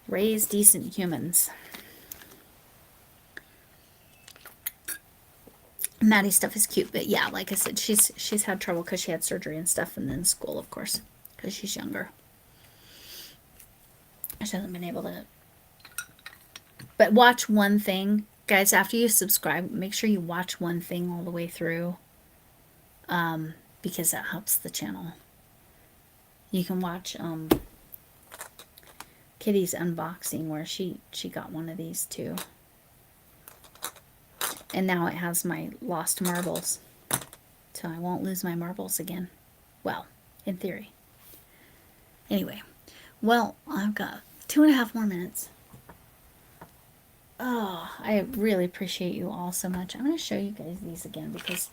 Raise decent humans. Maddie's stuff is cute, but yeah, like I said, she's had trouble because she had surgery and stuff, and then school, of course, because she's younger. She hasn't been able to. But watch one thing, guys. After you subscribe, make sure you watch one thing all the way through, because that helps the channel. You can watch Kitty's unboxing where she got one of these too. And now it has my lost marbles. So I won't lose my marbles again. Well, in theory. Anyway, well, I've got 2.5 more minutes. Oh, I really appreciate you all so much. I'm going to show you guys these again because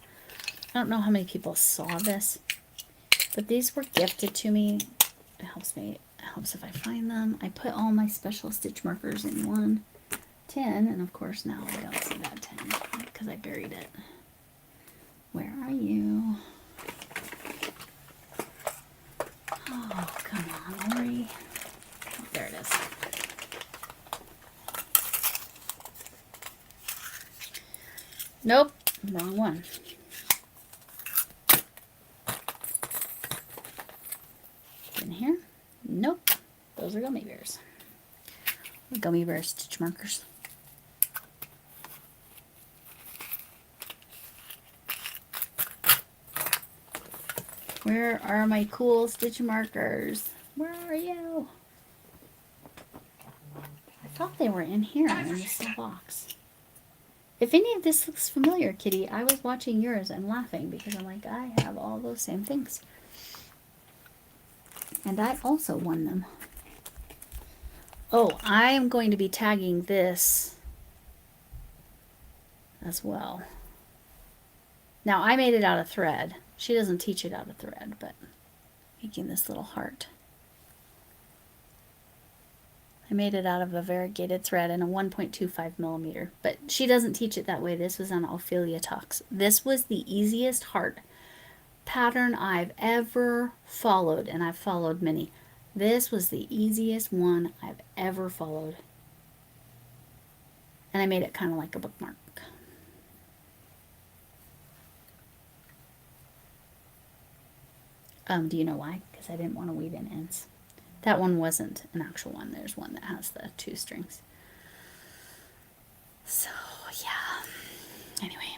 I don't know how many people saw this. But these were gifted to me. It helps me. It helps if I find them. I put all my special stitch markers in one 10, and of course now I don't see that 10 because I buried it. Where are you? Oh, come on, Lori. Oh, there it is. Nope, wrong one. In here? Nope. Those are gummy bears. Gummy bear stitch markers. Where are my cool stitch markers? Where are you? I thought they were in here in this little box. If any of this looks familiar, Kitty, I was watching yours and laughing because I'm like, I have all those same things. And I also won them. Oh, I am going to be tagging this as well. Now, I made it out of thread. She doesn't teach it out of thread, but making this little heart. I made it out of a variegated thread and a 1.25 millimeter, but she doesn't teach it that way. This was on Ophelia Talks. This was the easiest heart pattern I've ever followed, and I've followed many. This was the easiest one I've ever followed. And I made it kind of like a bookmark. Do you know why? Because I didn't want to weave in ends. That one wasn't an actual one. There's one that has the 2 strings. So, yeah. Anyway.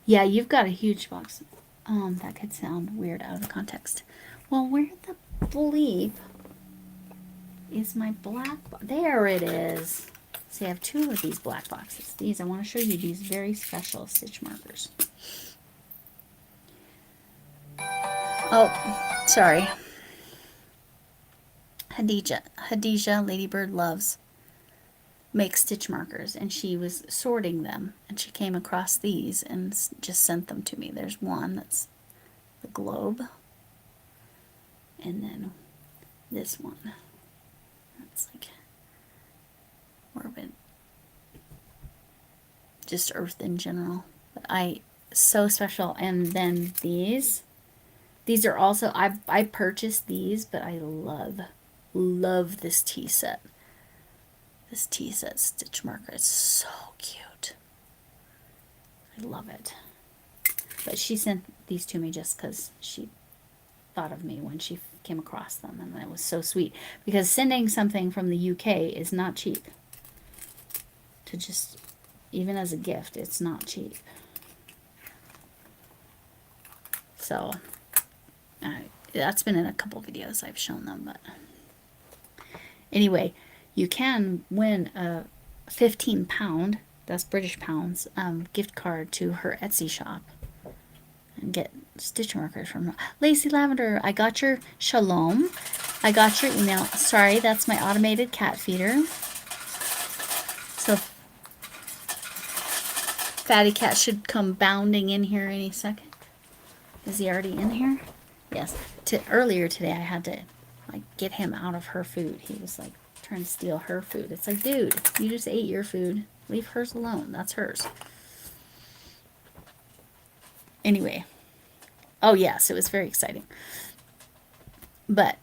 Yeah, you've got a huge box. That could sound weird out of context. Well, where the bleep is my black box? There it is. See, I have 2 of these black boxes. These, I want to show you these very special stitch markers. Oh, sorry. Hadija, Ladybird Loves, makes stitch markers, and she was sorting them, and she came across these and just sent them to me. There's one that's the globe, and then this one. That's like more of a just earth in general. But so special. And then these These are also, I purchased these, but I love this tea set. This tea set stitch marker is so cute. I love it. But she sent these to me just because she thought of me when she came across them, and it was so sweet. Because sending something from the UK is not cheap. To just, even as a gift, it's not cheap. So, that's been in a couple videos I've shown them, but anyway, you can win a 15 pound, that's British pounds, gift card to her Etsy shop and get stitch markers from Lacey Lavender. I got your shalom. I got your email. Sorry, that's my automated cat feeder. So Fatty Cat should come bounding in here any second. Is he already in here? Yes. Earlier today, I had to like get him out of her food. He was like trying to steal her food. It's like, dude, you just ate your food. Leave hers alone. That's hers. Anyway. Oh yes, it was very exciting. But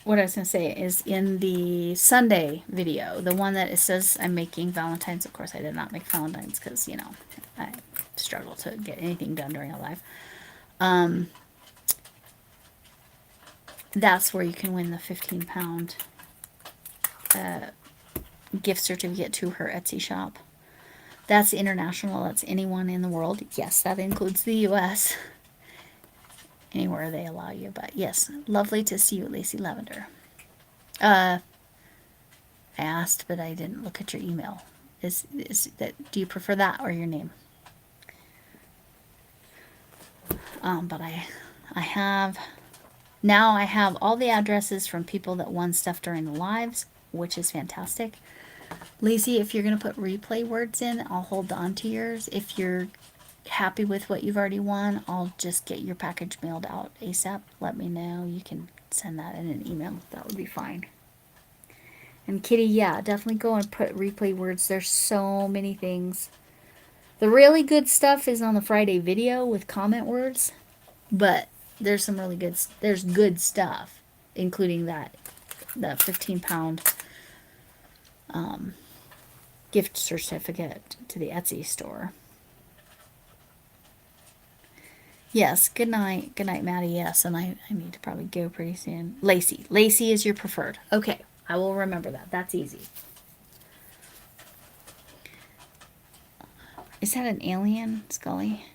what I was going to say is in the Sunday video, the one that it says I'm making Valentine's. Of course, I did not make Valentine's because, you know, I struggle to get anything done during a live. That's where you can win the 15 pound gift certificate to her Etsy shop. That's international. That's anyone in the world. Yes, that includes the US. Anywhere they allow you. But yes, lovely to see you, Lacey Lavender. I asked, but I didn't look at your email. Is that, do you prefer that or your name? But I have, now I have all the addresses from people that won stuff during the lives, which is fantastic. Lacey, if you're going to put replay words in, I'll hold on to yours. If you're happy with what you've already won, I'll just get your package mailed out ASAP. Let me know. You can send that in an email. That would be fine. And Kitty, yeah, definitely go and put replay words. There's so many things. The really good stuff is on the Friday video with comment words, but there's some really good, there's good stuff, including that 15 pound gift certificate to the Etsy store. Yes, good night, Maddie. Yes, and I need to probably go pretty soon. Lacey is your preferred. Okay, I will remember that. That's easy. Is that an alien, Scully?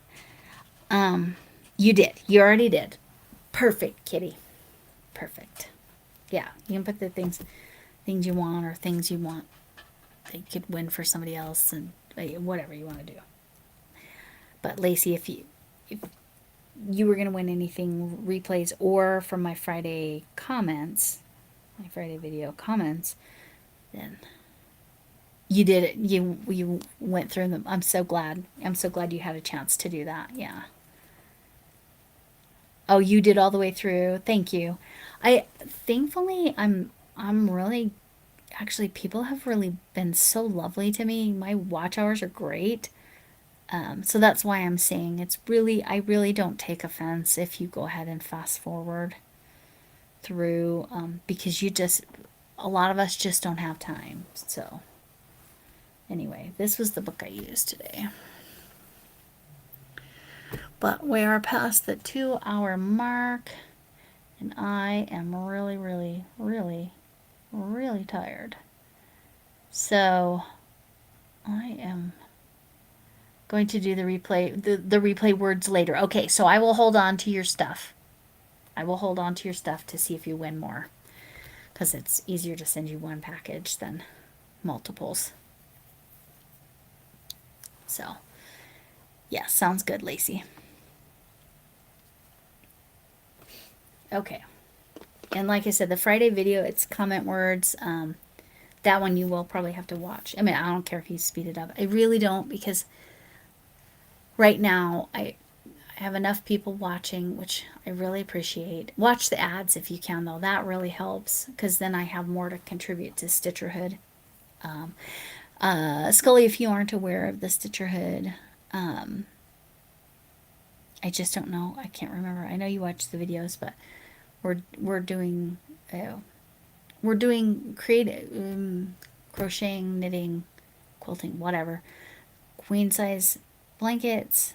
You did. You already did. Perfect, Kitty. Perfect. Yeah, you can put the things you want or things you want that you could win for somebody else and whatever you want to do. But Lacey, if you were going to win anything replays or from my Friday comments, my Friday video comments, then you did it. You went through them. I'm so glad. I'm so glad you had a chance to do that. Yeah. Oh, you did all the way through. Thank you. Thankfully I'm really, actually, people have really been so lovely to me. My watch hours are great. So that's why I'm saying it's really, I really don't take offense if you go ahead and fast forward through, because a lot of us just don't have time. So anyway, this was the book I used today. But we are past the 2-hour mark, and I am really, really, really, really tired. So I am going to do the replay words later. Okay, so I will hold on to your stuff. I will hold on to your stuff to see if you win more, because it's easier to send you one package than multiples. So yeah, sounds good, Lacey. Okay, and like I said, the Friday video, it's comment words. That one you will probably have to watch. I mean, I don't care if you speed it up. I really don't, because right now I have enough people watching, which I really appreciate. Watch the ads if you can, though. That really helps, because then I have more to contribute to Stitcherhood. Scully, if you aren't aware of the Stitcherhood, I just don't know. I can't remember. I know you watch the videos, but we're doing creative crocheting, knitting, quilting, whatever, queen size blankets,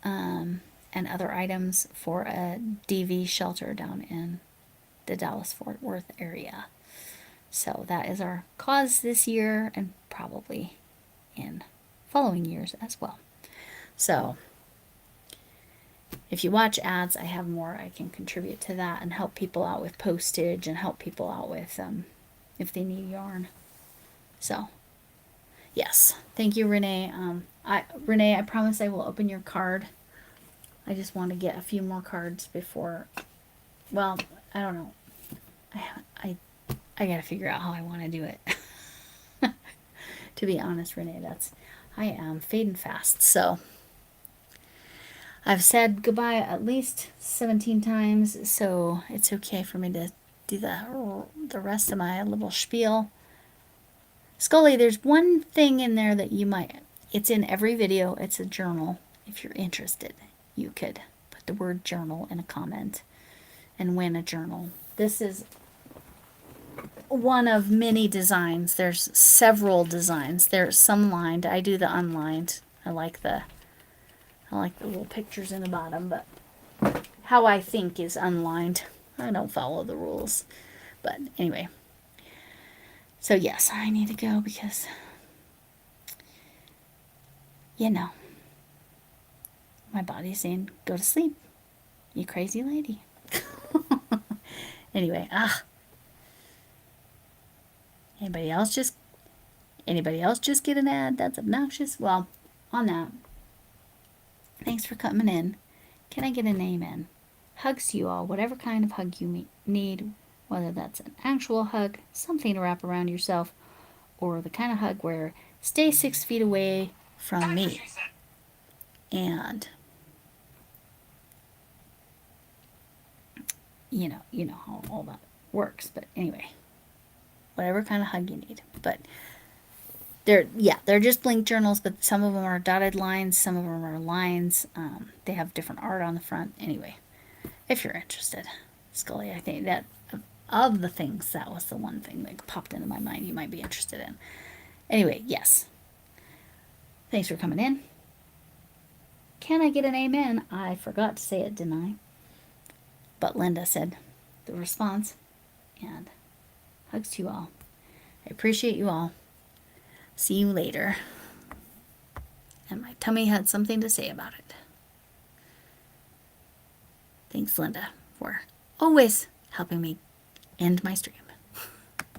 and other items for a DV shelter down in the Dallas Fort Worth area. So that is our cause this year, and probably in following years as well. So if you watch ads, I have more I can contribute to that and help people out with postage and help people out with if they need yarn. So yes, thank you, Renee. Renee, I promise I will open your card. I just want to get a few more cards before. Well, I don't know. I gotta figure out how I want to do it. To be honest, Renee, I am fading fast. So I've said goodbye at least 17 times, so it's okay for me to do the rest of my little spiel. Scully, there's one thing in there that you might, it's in every video, it's a journal. If you're interested, you could put the word journal in a comment and win a journal. This is one of many designs. There's several designs. There's some lined. I do the unlined. I like the little pictures in the bottom, but how I think is unlined. I don't follow the rules. But anyway. So yes, I need to go because, you know, my body's saying, go to sleep, you crazy lady. Anyway, anybody else just get an ad? That's obnoxious. Well, on that, thanks for coming in. Can I get an amen? Hugs to you all, whatever kind of hug you need, whether that's an actual hug, something to wrap around yourself, or the kind of hug where stay 6 feet away from me. And you know how all that works. But anyway, whatever kind of hug you need. But they're just blank journals, but some of them are dotted lines, some of them are lines. They have different art on the front. Anyway, if you're interested, Scully, I think that of the things, that was the one thing that popped into my mind you might be interested in. Anyway, yes. Thanks for coming in. Can I get an amen? I forgot to say it, didn't I? But Linda said the response, and hugs to you all. I appreciate you all. See you later. And my tummy had something to say about it. Thanks, Linda, for always helping me end my stream.